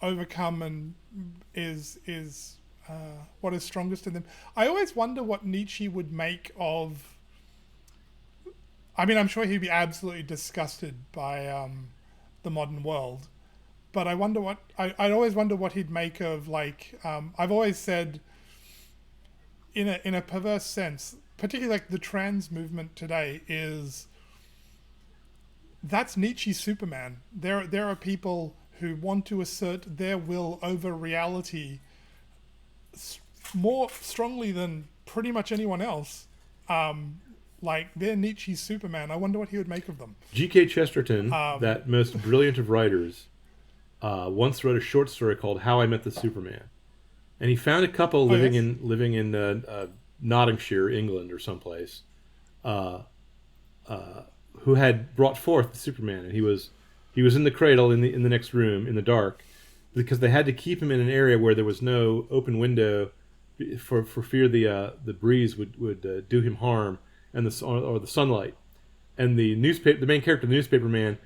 overcome, and is what is strongest in them. I always wonder what Nietzsche would make of. I mean, I'm sure he'd be absolutely disgusted by the modern world, but I wonder I'd always wonder what he'd make of, like, I've always said, in a perverse sense, particularly like the trans movement today that's Nietzsche's Superman. There are people who want to assert their will over reality more strongly than pretty much anyone else. Like, they're Nietzsche's Superman. I wonder what he would make of them. G.K. Chesterton, that most brilliant of writers, once wrote a short story called "How I Met the Superman," and he found a couple living in Nottinghamshire, England, or someplace, who had brought forth the Superman, and he was in the cradle in the next room in the dark, because they had to keep him in an area where there was no open window for fear the breeze would do him harm, and the sunlight. And the main character, the newspaper man,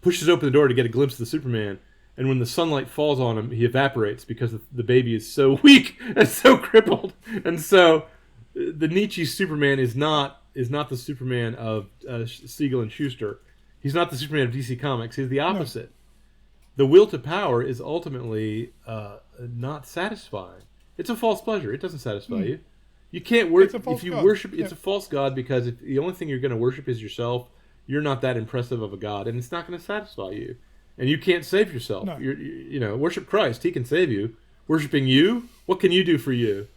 pushes open the door to get a glimpse of the Superman. And when the sunlight falls on him, he evaporates because the baby is so weak and so crippled. And so, the Nietzsche Superman is not the Superman of Siegel and Schuster. He's not the Superman of DC Comics. He's the opposite. No. The will to power is ultimately not satisfying. It's a false pleasure. It doesn't satisfy you. You can't worship if you God. Worship. It's a false god, because if the only thing you're going to worship is yourself, you're not that impressive of a god, and it's not going to satisfy you, and you can't save yourself. No. Worship Christ; He can save you. Worshiping you, what can you do for you?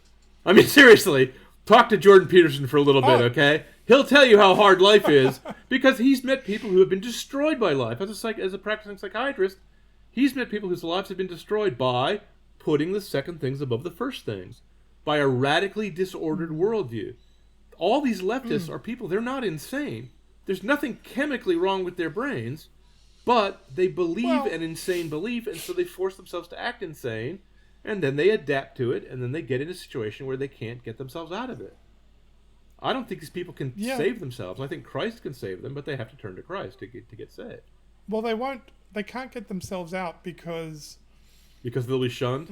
I mean, seriously, talk to Jordan Peterson for a little bit, okay? He'll tell you how hard life is, because he's met people who have been destroyed by life. As a practicing psychiatrist, he's met people whose lives have been destroyed by putting the second things above the first things, by a radically disordered worldview. All these leftists are people, they're not insane. There's nothing chemically wrong with their brains, but they believe an insane belief, and so they force themselves to act insane, and then they adapt to it, and then they get in a situation where they can't get themselves out of it. I don't think these people can save themselves. I think Christ can save them, but they have to turn to Christ to get saved. Well, they can't get themselves out because they'll be shunned?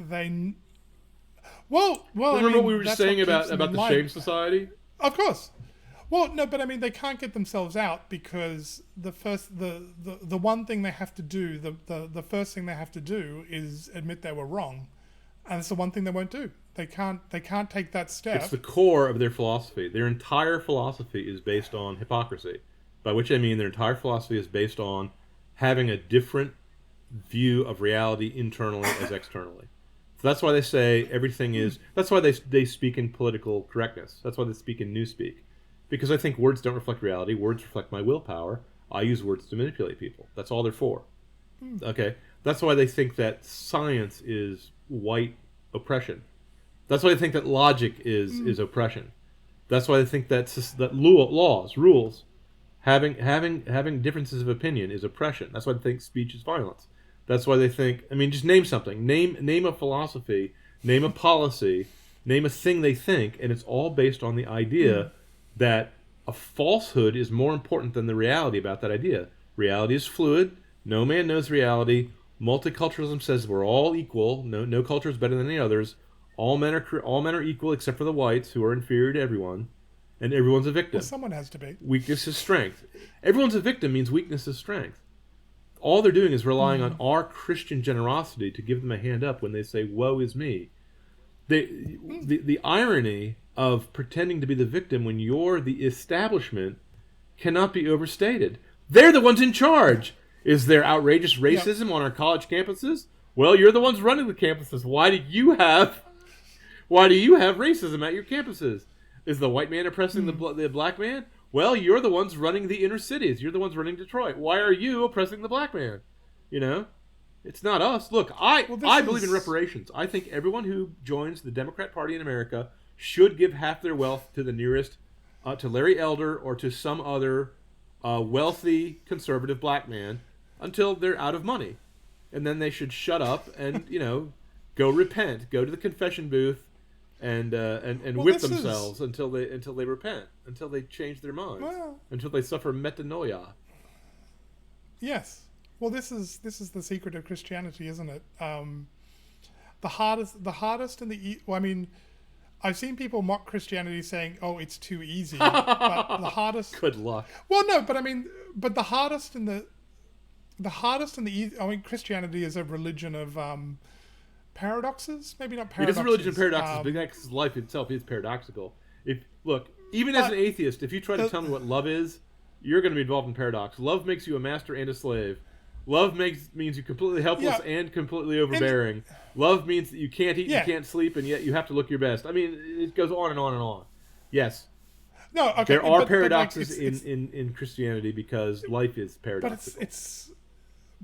Well, remember what we were saying about the shame society? Of course. Well, no, but I mean, they can't get themselves out because the one thing they have to do, the first thing they have to do is admit they were wrong, and it's the one thing they won't do. They can't take that step. It's the core of their philosophy. Their entire philosophy is based on hypocrisy, by which I mean their entire philosophy is based on having a different view of reality internally as externally. So that's why they say everything is. That's why they speak in political correctness. That's why they speak in newspeak. Because I think words don't reflect reality. Words reflect my willpower. I use words to manipulate people. That's all they're for. Okay? That's why they think that science is white oppression. That's why they think that logic is oppression. That's why they think that rules, having differences of opinion is oppression. That's why they think speech is violence. That's why they think, I mean, just name something. Name a philosophy, name a policy, name a thing they think, and it's all based on the idea that a falsehood is more important than the reality about that idea. Reality is fluid. No man knows reality. Multiculturalism says we're all equal. No culture is better than any others. All men are equal except for the whites, who are inferior to everyone, and everyone's a victim. Well, someone has to be. Weakness is strength. Everyone's a victim means weakness is strength. All they're doing is relying on our Christian generosity to give them a hand up when they say, woe is me. The irony of pretending to be the victim when you're the establishment cannot be overstated. They're the ones in charge. Is there outrageous racism on our college campuses? Well, you're the ones running the campuses. Why do you have racism at your campuses? Is the white man oppressing the black man? Well, you're the ones running the inner cities. You're the ones running Detroit. Why are you oppressing the black man? You know? It's not us. Look, I believe in reparations. I think everyone who joins the Democrat Party in America should give half their wealth to the nearest, to Larry Elder or to some other wealthy conservative black man until they're out of money. And then they should shut up and, go repent. Go to the confession booth and whip themselves until they repent, until they change their minds, until they suffer metanoia. Yes. Well, this is the secret of Christianity, isn't it? The hardest and I mean, I've seen people mock Christianity saying, "Oh, it's too easy." But the hardest. Good luck. Well, no, but I mean, the hardest and the easy. I mean, Christianity is a religion of paradoxes. Maybe not paradoxes. It is a religion of paradoxes, because life itself is paradoxical. Even as an atheist, if you try to tell me what love is, you're going to be involved in paradox. Love makes you a master and a slave. Love means you're completely helpless and completely overbearing. Love means that you can't eat, you can't sleep, and yet you have to look your best. I mean, it goes on and on and on. Yes. No, okay. There are paradoxes in Christianity because life is paradoxical.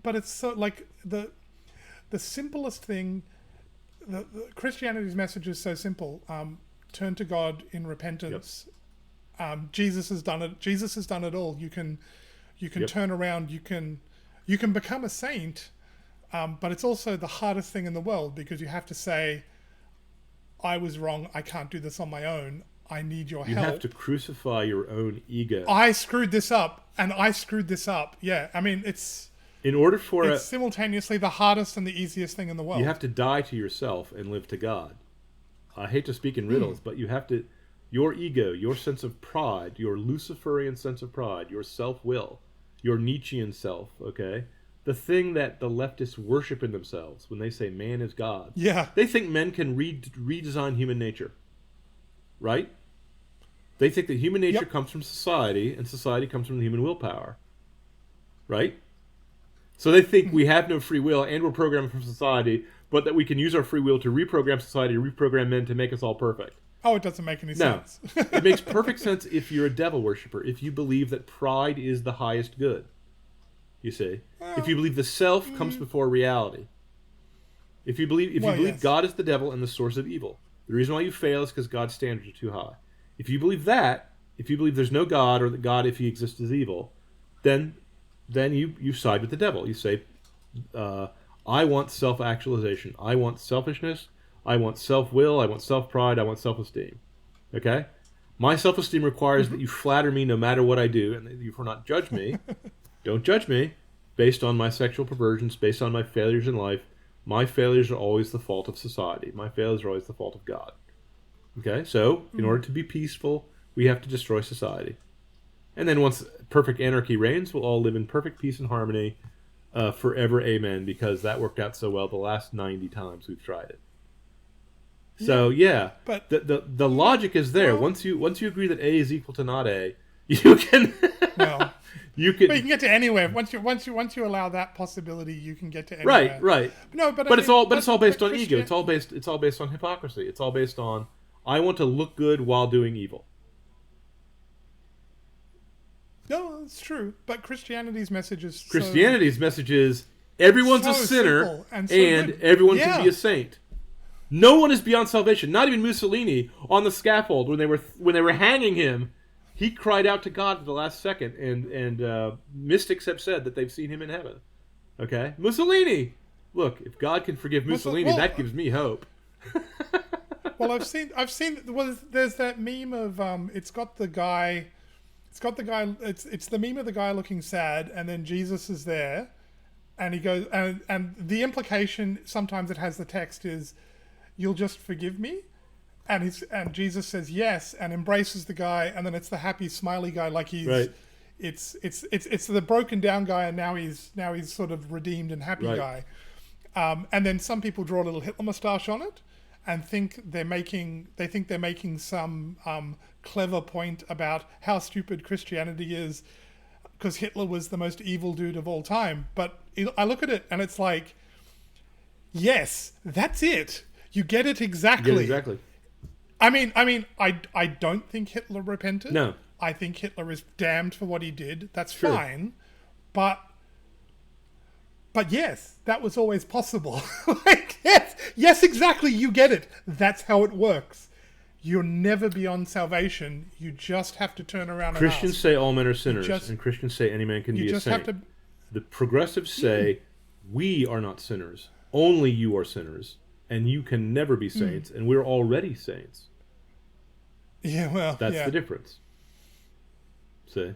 But it's so like the simplest thing. The Christianity's message is so simple. turn to God in repentance. Jesus has done it. Jesus has done it all. You can turn around. You can become a saint, but it's also the hardest thing in the world, because you have to say, I was wrong. I can't do this on my own. I need your help. You have to crucify your own ego. I screwed this up, and I screwed this up. Yeah, I mean, it's simultaneously the hardest and the easiest thing in the world. You have to die to yourself and live to God. I hate to speak in riddles, but you have to. Your ego, your sense of pride, your Luciferian sense of pride, your self-will, your Nietzschean self, okay? The thing that the leftists worship in themselves when they say man is God. Yeah. They think men can redesign human nature, right? They think that human nature comes from society, and society comes from the human willpower, right? So they think we have no free will, and we're programmed from society, but that we can use our free will to reprogram society, reprogram men to make us all perfect. Oh, it doesn't make any sense. It makes perfect sense if you're a devil worshiper, if you believe that pride is the highest good. You see? If you believe the self comes before reality. If you believe God is the devil and the source of evil. The reason why you fail is because God's standards are too high. If you believe that, if you believe there's no God, or that God, if he exists, is evil, then you side with the devil. You say, I want self-actualization. I want selfishness. I want self-will. I want self-pride. I want self-esteem. Okay? My self-esteem requires that you flatter me no matter what I do, and that you will not judge me. Don't judge me based on my sexual perversions, based on my failures in life. My failures are always the fault of society. My failures are always the fault of God. Okay? So, in order to be peaceful, we have to destroy society. And then once perfect anarchy reigns, we'll all live in perfect peace and harmony forever, amen, because that worked out so well the last 90 times we've tried it. So, but the logic is there. Well, once you agree that A is equal to not A, you can... Well... But you can get to anywhere. Once you allow that possibility, you can get to anywhere. Right. No, it's all based on ego. It's all based on hypocrisy. It's all based on I want to look good while doing evil. No, it's true. But Christianity's message is everyone's a sinner and everyone can be a saint. No one is beyond salvation. Not even Mussolini on the scaffold when they were hanging him. He cried out to God at the last second, and mystics have said that they've seen him in heaven. Okay, Mussolini. Look, if God can forgive Mussolini, that gives me hope. Well, I've seen. Well, there's that meme of it's the meme of the guy looking sad, and then Jesus is there, and he goes, and the implication sometimes it has the text is, "You'll just forgive me." And Jesus says yes and embraces the guy, and then it's the happy smiley guy, like he's right. It's the broken down guy, and now he's sort of redeemed and happy guy. And then some people draw a little Hitler mustache on it and think they're making some clever point about how stupid Christianity is because Hitler was the most evil dude of all time. But I look at it and it's like, yes, that's it. You get it exactly. Yeah, exactly. I mean, I don't think Hitler repented. No. I think Hitler is damned for what he did. That's sure. fine. But yes, that was always possible. Like, yes, exactly. You get it. That's how it works. You're never beyond salvation. You just have to turn around Christians and ask. say all men are sinners, and Christians say any man can be a saint. The progressives say we are not sinners. Only you are sinners. And you can never be saints, and we're already saints. Yeah, well, that's the difference. See?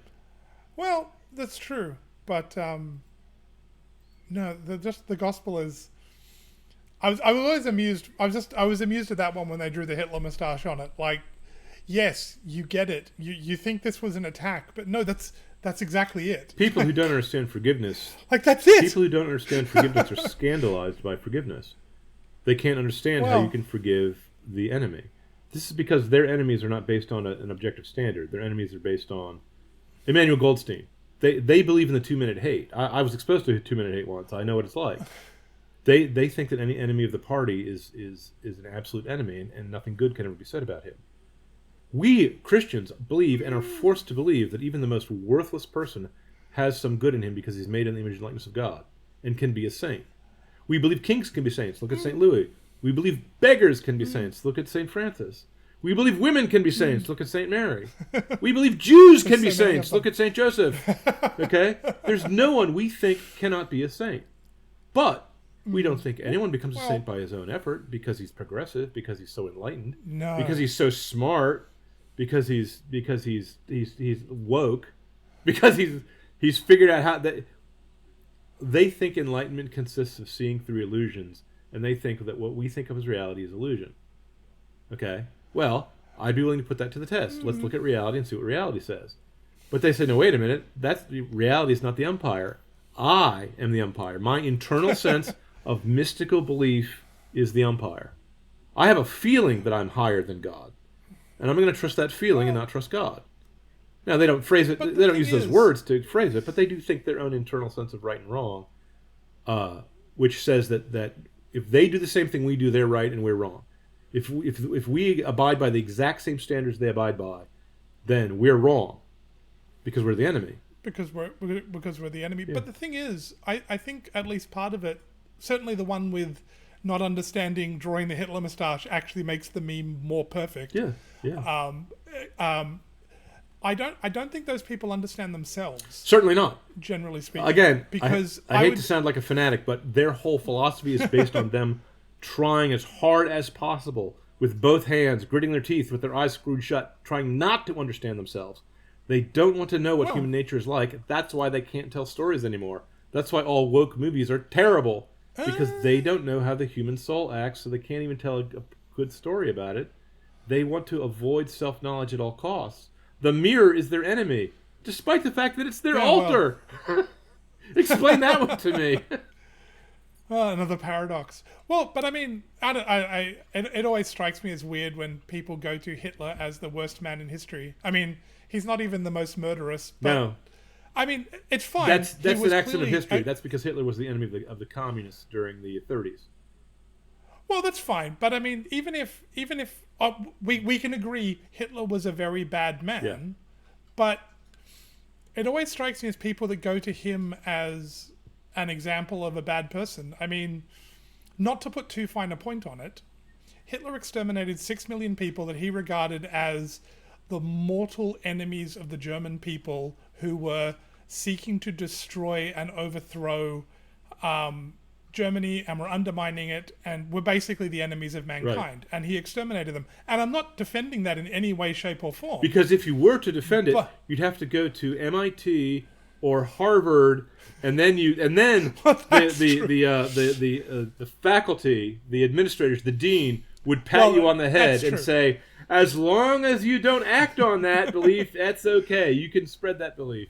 Well, that's true, but no, the gospel is. I was always amused. I was amused at that one when they drew the Hitler mustache on it. Like, yes, you get it. You think this was an attack, but no, that's exactly it. People who don't understand forgiveness, that's it. People who don't understand forgiveness are scandalized by forgiveness. They can't understand how you can forgive the enemy. This is because their enemies are not based on an objective standard. Their enemies are based on Emmanuel Goldstein. They believe in the 2-minute hate. I was exposed to 2-minute hate once. I know what it's like. They think that any enemy of the party is an absolute enemy, and nothing good can ever be said about him. We Christians believe and are forced to believe that even the most worthless person has some good in him because he's made in the image and likeness of God and can be a saint. We believe kings can be saints. Look at St. Louis. We believe beggars can be saints. Look at St. Francis. We believe women can be saints. Look at Saint Mary. We believe Jews can be so many of saints. Look at Saint Joseph. Okay? There's no one we think cannot be a saint. But we don't think anyone becomes a saint by his own effort, because he's progressive, because he's so enlightened, No. because he's so smart, because he's woke, because he's figured out how that. They think enlightenment consists of seeing through illusions, and they think that what we think of as reality is illusion. Okay? Well, I'd be willing to put that to the test. Let's look at reality and see what reality says. But they say, no, wait a minute. Reality is not the umpire. I am the umpire. My internal sense of mystical belief is the umpire. I have a feeling that I'm higher than God, and I'm going to trust that feeling and not trust God. Now, they don't phrase it. They don't use those words to phrase it, but they do think their own internal sense of right and wrong, which says that if they do the same thing we do, they're right and we're wrong. If we abide by the exact same standards they abide by, then we're wrong because we're the enemy. Because we're the enemy. Yeah. But the thing is, I think at least part of it, certainly the one with not understanding drawing the Hitler moustache, actually makes the meme more perfect. Yeah. I don't think those people understand themselves. Certainly not. Generally speaking. Again, because I hate to sound like a fanatic, but their whole philosophy is based on them trying as hard as possible with both hands, gritting their teeth with their eyes screwed shut, trying not to understand themselves. They don't want to know what human nature is like. That's why they can't tell stories anymore. That's why all woke movies are terrible, because they don't know how the human soul acts, so they can't even tell a good story about it. They want to avoid self-knowledge at all costs. The mirror is their enemy, despite the fact that it's their altar. Well. Explain that one to me. Another paradox. Well, but I mean, it always strikes me as weird when people go to Hitler as the worst man in history. I mean, he's not even the most murderous. But, no. I mean, it's fine. That's an accident of history. That's because Hitler was the enemy of the communists during the 30s. Well, that's fine. But I mean, even if we can agree Hitler was a very bad man, but it always strikes me as people that go to him as an example of a bad person. I mean, not to put too fine a point on it, Hitler exterminated 6 million people that he regarded as the mortal enemies of the German people who were seeking to destroy and overthrow Germany, and were undermining it, and were basically the enemies of mankind. Right. And he exterminated them. And I'm not defending that in any way, shape, or form. Because if you were to defend it, you'd have to go to MIT or Harvard, and then the faculty, the administrators, the dean would pat you on the head and say, as long as you don't act on that belief, that's okay. You can spread that belief.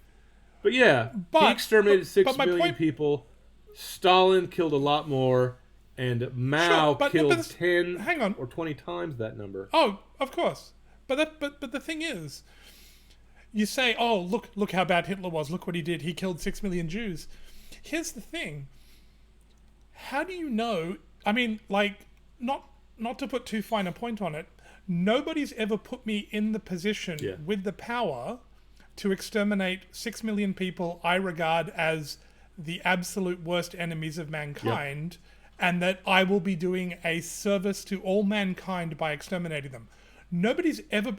But yeah, he exterminated 6 million people. Stalin killed a lot more, and Mao killed 10 or 20 times that number. Oh, of course. But the thing is, you say, oh, look how bad Hitler was. Look what he did. He killed 6 million Jews. Here's the thing. How do you know? I mean, like, not to put too fine a point on it, nobody's ever put me in the position with the power to exterminate 6 million people I regard as the absolute worst enemies of mankind, and that I will be doing a service to all mankind by exterminating them. Nobody's ever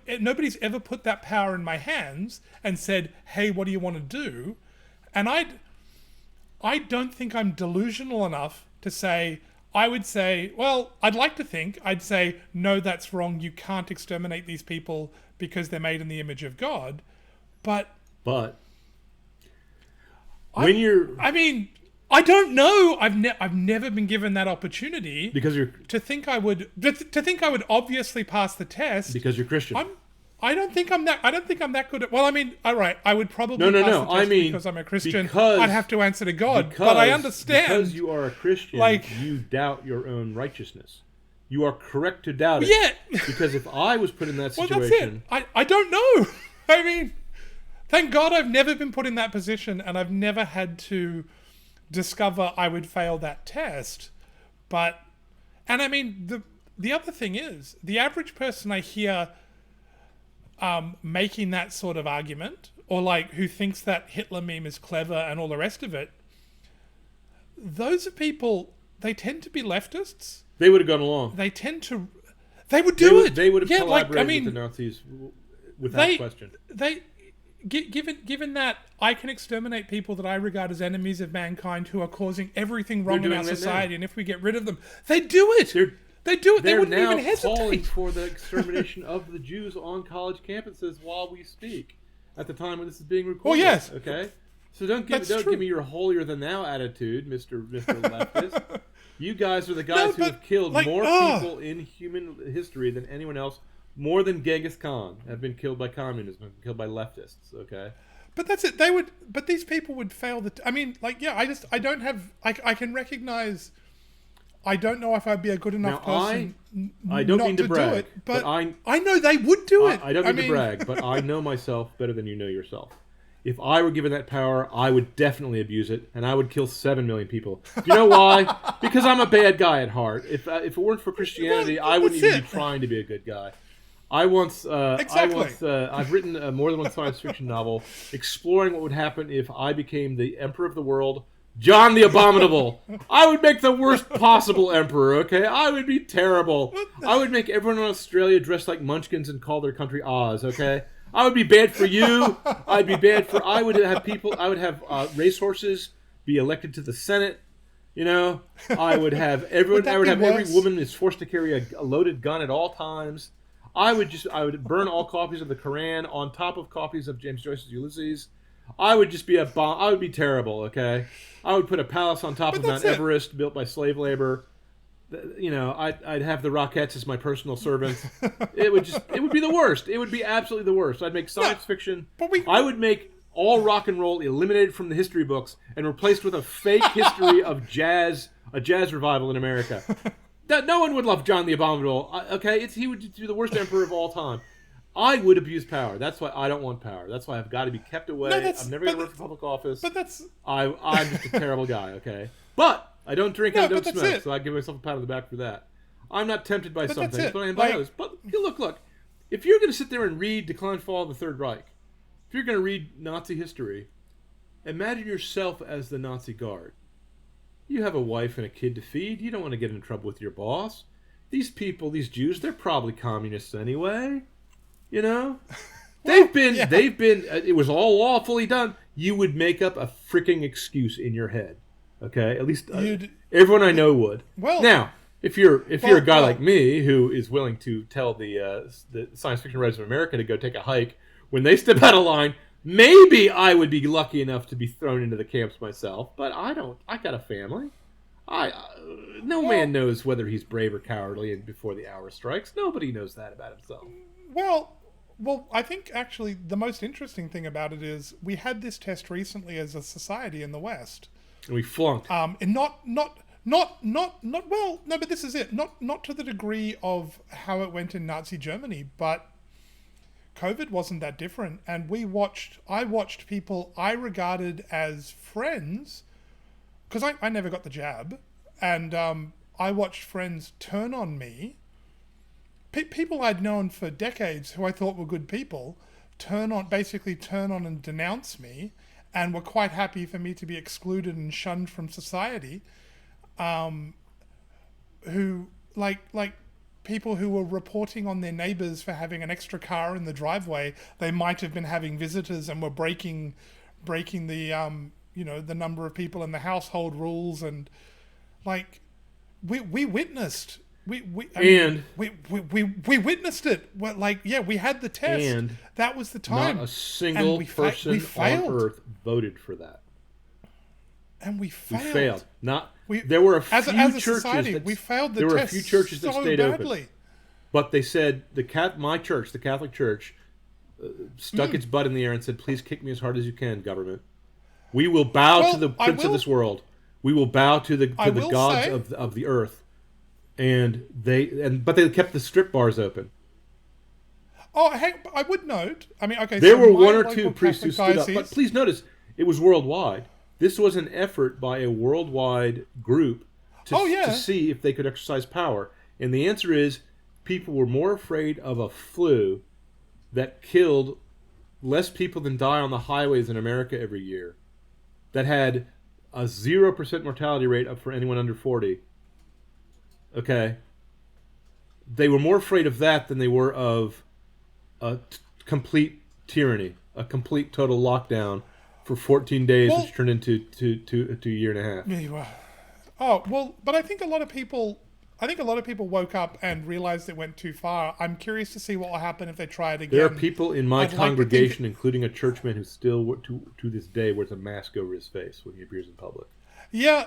put that power in my hands and said, hey, what do you want to do? And I don't think I'm delusional enough to say, I would say, well, I'd like to think, I'd say, no, that's wrong. You can't exterminate these people because they're made in the image of God. But when I mean, I don't know. I've never been given that opportunity because to think I would obviously pass the test because you're Christian. I don't think I'm that good at. Well, I mean, all right, I would probably pass the test because I'm a Christian. I'd have to answer to God, but I understand because you are a Christian. You doubt your own righteousness. You are correct to doubt it. Yeah. Because if I was put in that situation, well, that's it. I don't know. I mean. Thank God I've never been put in that position, and I've never had to discover I would fail that test. And I mean, the other thing is, the average person I hear making that sort of argument, or like who thinks that Hitler meme is clever and all the rest of it, those are people, they tend to be leftists. They would have gone along. They tend to They would do it. They would have yeah, collaborated like, I mean, with the Nazis without question. Given that I can exterminate people that I regard as enemies of mankind who are causing everything wrong in our society, and if we get rid of them, they do it. They do it. They wouldn't even hesitate. They're now calling for the extermination of the Jews on college campuses while we speak, at the time when this is being recorded. Well, yes. Okay? So don't give me your holier-than-thou attitude, Mr. Leftist. You guys are the guys who have killed more people in human history than anyone else. More than Genghis Khan have been killed by communism, killed by leftists, okay? But that's it. But these people would fail I mean, like, yeah, I don't have... I can recognize... I don't know if I'd be a good enough person I don't not mean to brag, do it, but I know they would do it. I don't mean to brag, but I know myself better than you know yourself. If I were given that power, I would definitely abuse it, and I would kill 7 million people. Do you know why? Because I'm a bad guy at heart. If it weren't for Christianity, I wouldn't even be trying to be a good guy. I've written more than one science fiction novel exploring what would happen if I became the emperor of the world, John the Abominable. I would make the worst possible emperor, okay? I would be terrible. I would make everyone in Australia dress like munchkins and call their country Oz, okay? I would be bad for you. I would have racehorses be elected to the Senate. You know, I would have everyone. I would have every woman is forced to carry a loaded gun at all times. I would burn all copies of the Quran on top of copies of James Joyce's Ulysses. I would just be a bomb. I would be terrible. Okay, I would put a palace on top of Mount Everest built by slave labor. You know, I'd have the Rockettes as my personal servants. It would be the worst. It would be absolutely the worst. I'd make science fiction. I would make all rock and roll eliminated from the history books and replaced with a fake history of jazz, a jazz revival in America. No one would love John the Abominable. Okay, he would be the worst emperor of all time. I would abuse power. That's why I don't want power. That's why I've got to be kept away. I'm never going to run for public office. But I'm just a terrible guy, okay? But I don't drink and I don't smoke, so I give myself a pat on the back for that. I'm not tempted by some things, but I am by others. But look. If you're going to sit there and read Decline and Fall of the Third Reich, if you're going to read Nazi history, imagine yourself as the Nazi guard. You have a wife and a kid to feed. You don't want to get in trouble with your boss. These people, these Jews, they're probably communists anyway. You know? They've been, it was all lawfully done. You would make up a freaking excuse in your head. Okay? At least everyone I know would. Well, now, if you're a guy like me who is willing to tell the science fiction writers of America to go take a hike, when they step out of line, maybe I would be lucky enough to be thrown into the camps myself, but I don't. I got a family. No man knows whether he's brave or cowardly before the hour strikes. Nobody knows that about himself. Well, I think actually the most interesting thing about it is we had this test recently as a society in the West. And we flunked. And not well, no, but this is it. Not to the degree of how it went in Nazi Germany, but COVID wasn't that different. And I watched people I regarded as friends, because I never got the jab, and I watched friends turn on me. People I'd known for decades who I thought were good people turn on and denounce me, and were quite happy for me to be excluded and shunned from society. Who like people who were reporting on their neighbors for having an extra car in the driveway. They might have been having visitors and were breaking the the number of people in the household rules, and like we witnessed. We witnessed it. We had the test. And that was the time. Not a single person on Earth voted for that. And we failed. There were a few churches. Society, we failed the test. There were a few churches that stayed badly. open, but they said my church, the Catholic Church, stuck its butt in the air and said, "Please kick me as hard as you can, government. We will bow to the prince of this world. We will bow to the gods of the earth." But they kept the strip bars open. Oh, hey, I would note. I mean, okay. There were one or two priests who stood up, but please notice it was worldwide. This was an effort by a worldwide group to see if they could exercise power, and the answer is people were more afraid of a flu that killed less people than die on the highways in America every year, that had a 0% mortality rate for anyone under 40. Okay. they were more afraid of that than they were of a complete tyranny, a complete total lockdown for 14 days, which turned into to a year and a half. Yeah, you are. Oh well, but I think a lot of people woke up and realized it went too far. I'm curious to see what will happen if they try it again. There are people in my congregation, including a churchman, who still, to this day, wears a mask over his face when he appears in public. Yeah,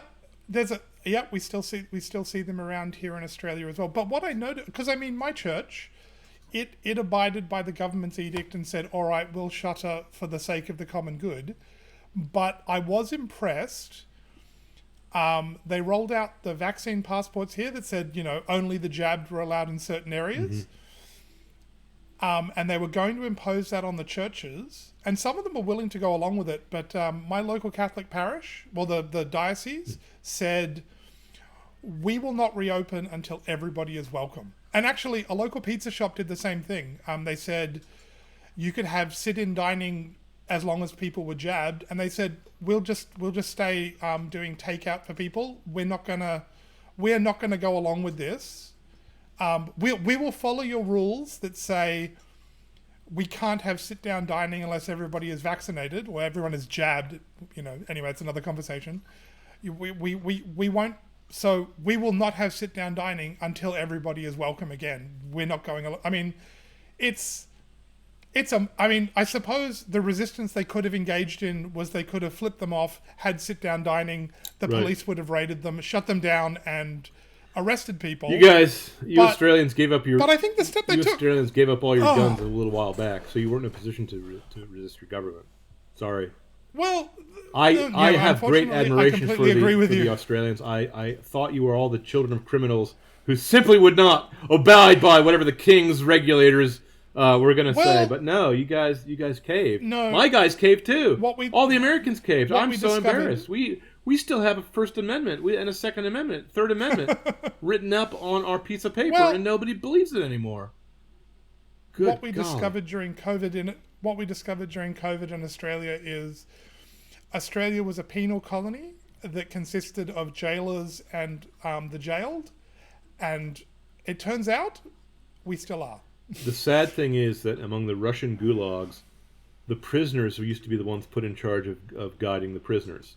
we still see them around here in Australia as well. But what I noticed, because I mean, my church, it abided by the government's edict and said, all right, we'll shutter for the sake of the common good. But I was impressed. They rolled out the vaccine passports here that said, only the jabbed were allowed in certain areas. Mm-hmm. And they were going to impose that on the churches. And some of them were willing to go along with it. But my local Catholic parish, the diocese, said, we will not reopen until everybody is welcome. And actually, a local pizza shop did the same thing. They said you could have sit-in dining as long as people were jabbed, and they said we'll just stay doing takeout for people. We are not gonna go along with this. We will follow your rules that say we can't have sit-down dining unless everybody is vaccinated or everyone is jabbed. Anyway, it's another conversation. We won't. So we will not have sit-down dining until everybody is welcome again. We're not going. I mean, I suppose the resistance they could have engaged in was they could have flipped them off, had sit-down dining, the police would have raided them, shut them down, and arrested people. Australians gave up your... But I think the step they took... Australians gave up all your guns a little while back, so you weren't in a position to resist your government. Sorry. Well... I have great admiration for the Australians. I thought you were all the children of criminals who simply would not abide by whatever the king's regulators... we're gonna say, but no, you guys caved. No, my guys caved too. All the Americans caved. I'm so embarrassed. We still have a First Amendment and a Second Amendment, Third Amendment written up on our piece of paper, and nobody believes it anymore. What we discovered during COVID in Australia is Australia was a penal colony that consisted of jailers and the jailed, and it turns out we still are. The sad thing is that among the Russian gulags, the prisoners used to be the ones put in charge of guiding the prisoners.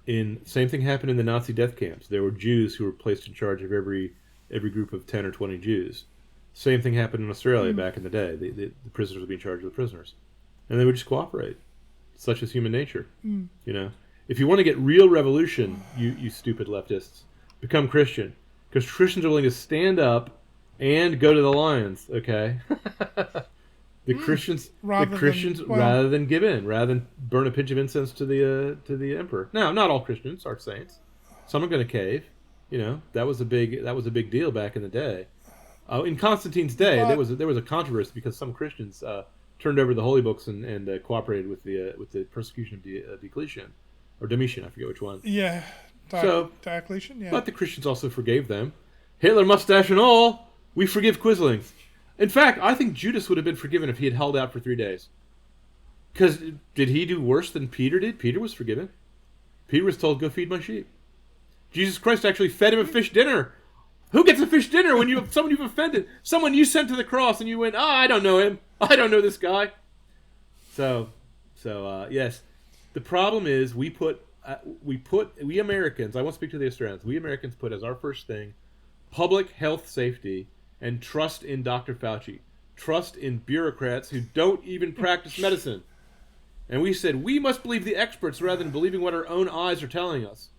Same thing happened in the Nazi death camps. There were Jews who were placed in charge of every group of 10 or 20 Jews. Same thing happened in Australia back in the day. The prisoners would be in charge of the prisoners. And they would just cooperate. Such is human nature. If you want to get real revolution, you stupid leftists, become Christian. Because Christians are willing to stand up and go to the lions, okay? The Christians, rather than give in, rather than burn a pinch of incense to the emperor. Now, not all Christians are saints. Some are going to cave. That was a big deal back in the day. In Constantine's day, there was a controversy because some Christians turned over the holy books and cooperated with the persecution of Diocletian or Domitian. I forget which one. Yeah, Diocletian. Yeah, but the Christians also forgave them. Hitler mustache and all. We forgive quislings. In fact, I think Judas would have been forgiven if he had held out for 3 days. Because did he do worse than Peter did? Peter was forgiven. Peter was told, go feed my sheep. Jesus Christ actually fed him a fish dinner. Who gets a fish dinner when someone you've offended? Someone you sent to the cross and you went, I don't know him. I don't know this guy. So yes. The problem is we Americans, I won't speak to the Australians, we Americans put as our first thing public health safety and trust in Dr. Fauci. Trust in bureaucrats who don't even practice medicine. And we said, we must believe the experts rather than believing what our own eyes are telling us.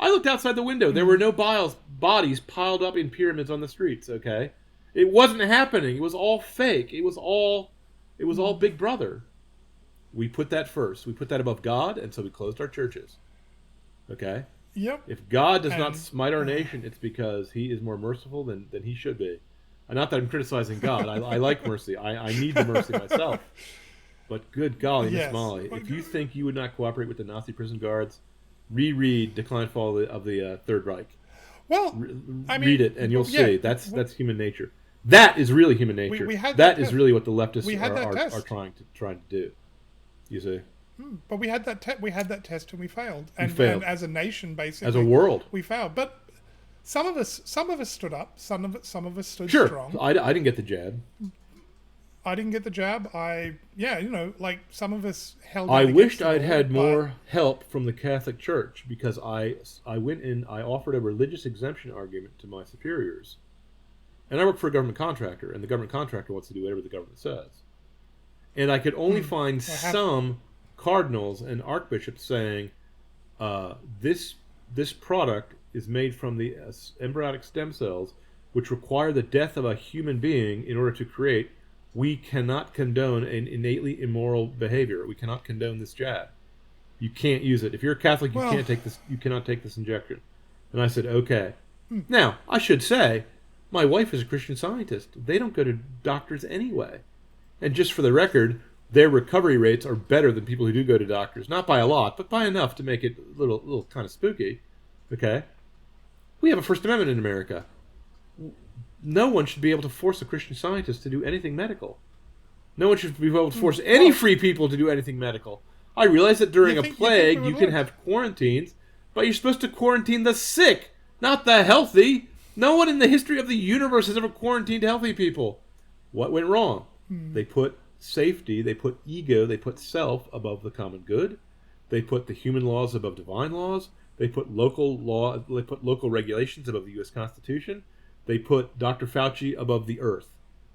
I looked outside the window. There were no bodies piled up in pyramids on the streets, okay? It wasn't happening. It was all fake. It was all Big Brother. We put that first. We put that above God, and so we closed our churches. Okay? Yep. If God does not smite our nation, it's because he is more merciful than he should be. And not that I'm criticizing God. I like mercy. I need the mercy myself. But good golly, Miss Molly, if you think you would not cooperate with the Nazi prison guards, reread Decline and Fall of the Third Reich. Well, read it, and you'll see. That's human nature. That is really human nature. That is really what the leftists are trying to do. You see. But we had that test and we failed. And as a nation, basically, as a world, we failed. But some of us stood up. Some of us stood Sure. strong. I didn't get the jab. I didn't get the jab. Like some of us held. I out wished against it I'd all, had but- more help from the Catholic Church, because I went in, I offered a religious exemption argument to my superiors. And I work for a government contractor, and the government contractor wants to do whatever the government says. And I could only find some cardinals and archbishops saying, this product is made from the embryonic stem cells, which require the death of a human being in order to create. We cannot condone an innately immoral behavior. We cannot condone this jab. You can't use it. If you're a Catholic, you can't take this. You cannot take this injection. And I said, okay. Now, I should say, my wife is a Christian Scientist. They don't go to doctors anyway. And just for the record, their recovery rates are better than people who do go to doctors. Not by a lot, but by enough to make it a little kind of spooky. Okay? We have a First Amendment in America. No one should be able to force a Christian Scientist to do anything medical. No one should be able to force any free people to do anything medical. I realize that during a plague you can have quarantines, but you're supposed to quarantine the sick, not the healthy. No one in the history of the universe has ever quarantined healthy people. What went wrong? They put safety, they put ego, they put self above the common good. They put the human laws above divine laws. They put local regulations above the U.S. Constitution. They put Dr. Fauci above the earth.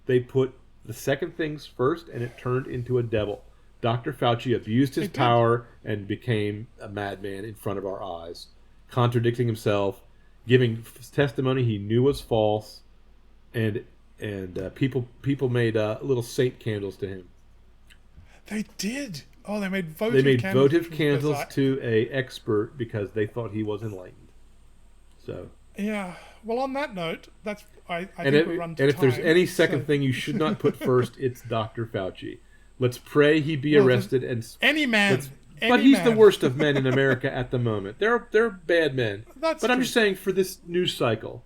They put the second things first, and it turned into a devil. Dr. Fauci abused his power and became a madman in front of our eyes, contradicting himself, giving testimony he knew was false, and people made little saint candles to him. They did. Oh, they made votive candles to a expert because they thought he was enlightened. So yeah. Well, on that note, I think we're run to and if time, there's any second thing you should not put first, it's Dr. Fauci. Let's pray he be arrested and any man. But he's the worst of men in America at the moment. They're bad men. That's but I'm just saying, for this news cycle,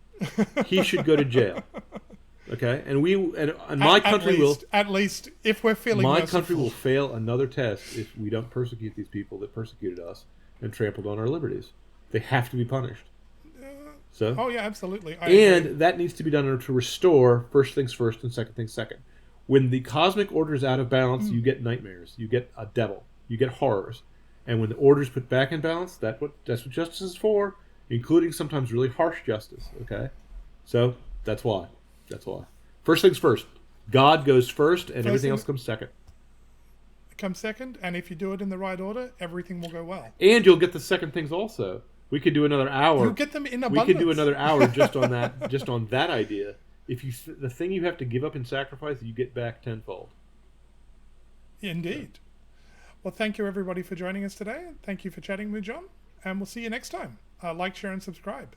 he should go to jail. Okay, and my country will at least if we're feeling my merciful. country will fail another test if we don't persecute these people that persecuted us and trampled on our liberties. They have to be punished. So. Oh yeah, absolutely. That needs to be done in order to restore first things first and second things second. When the cosmic order is out of balance, you get nightmares. You get a devil. You get horrors. And when the order is put back in balance, that's what justice is for, including sometimes really harsh justice. Okay, so that's why. First things first. God goes first, and everything else comes second. Comes second, and if you do it in the right order, everything will go well. And you'll get the second things also. We could do another hour. You'll get them in abundance. We could do another hour just on that idea. If the thing you have to give up in sacrifice, you get back tenfold. Indeed. Well, thank you everybody for joining us today. Thank you for chatting with John, and we'll see you next time. Like, share, and subscribe.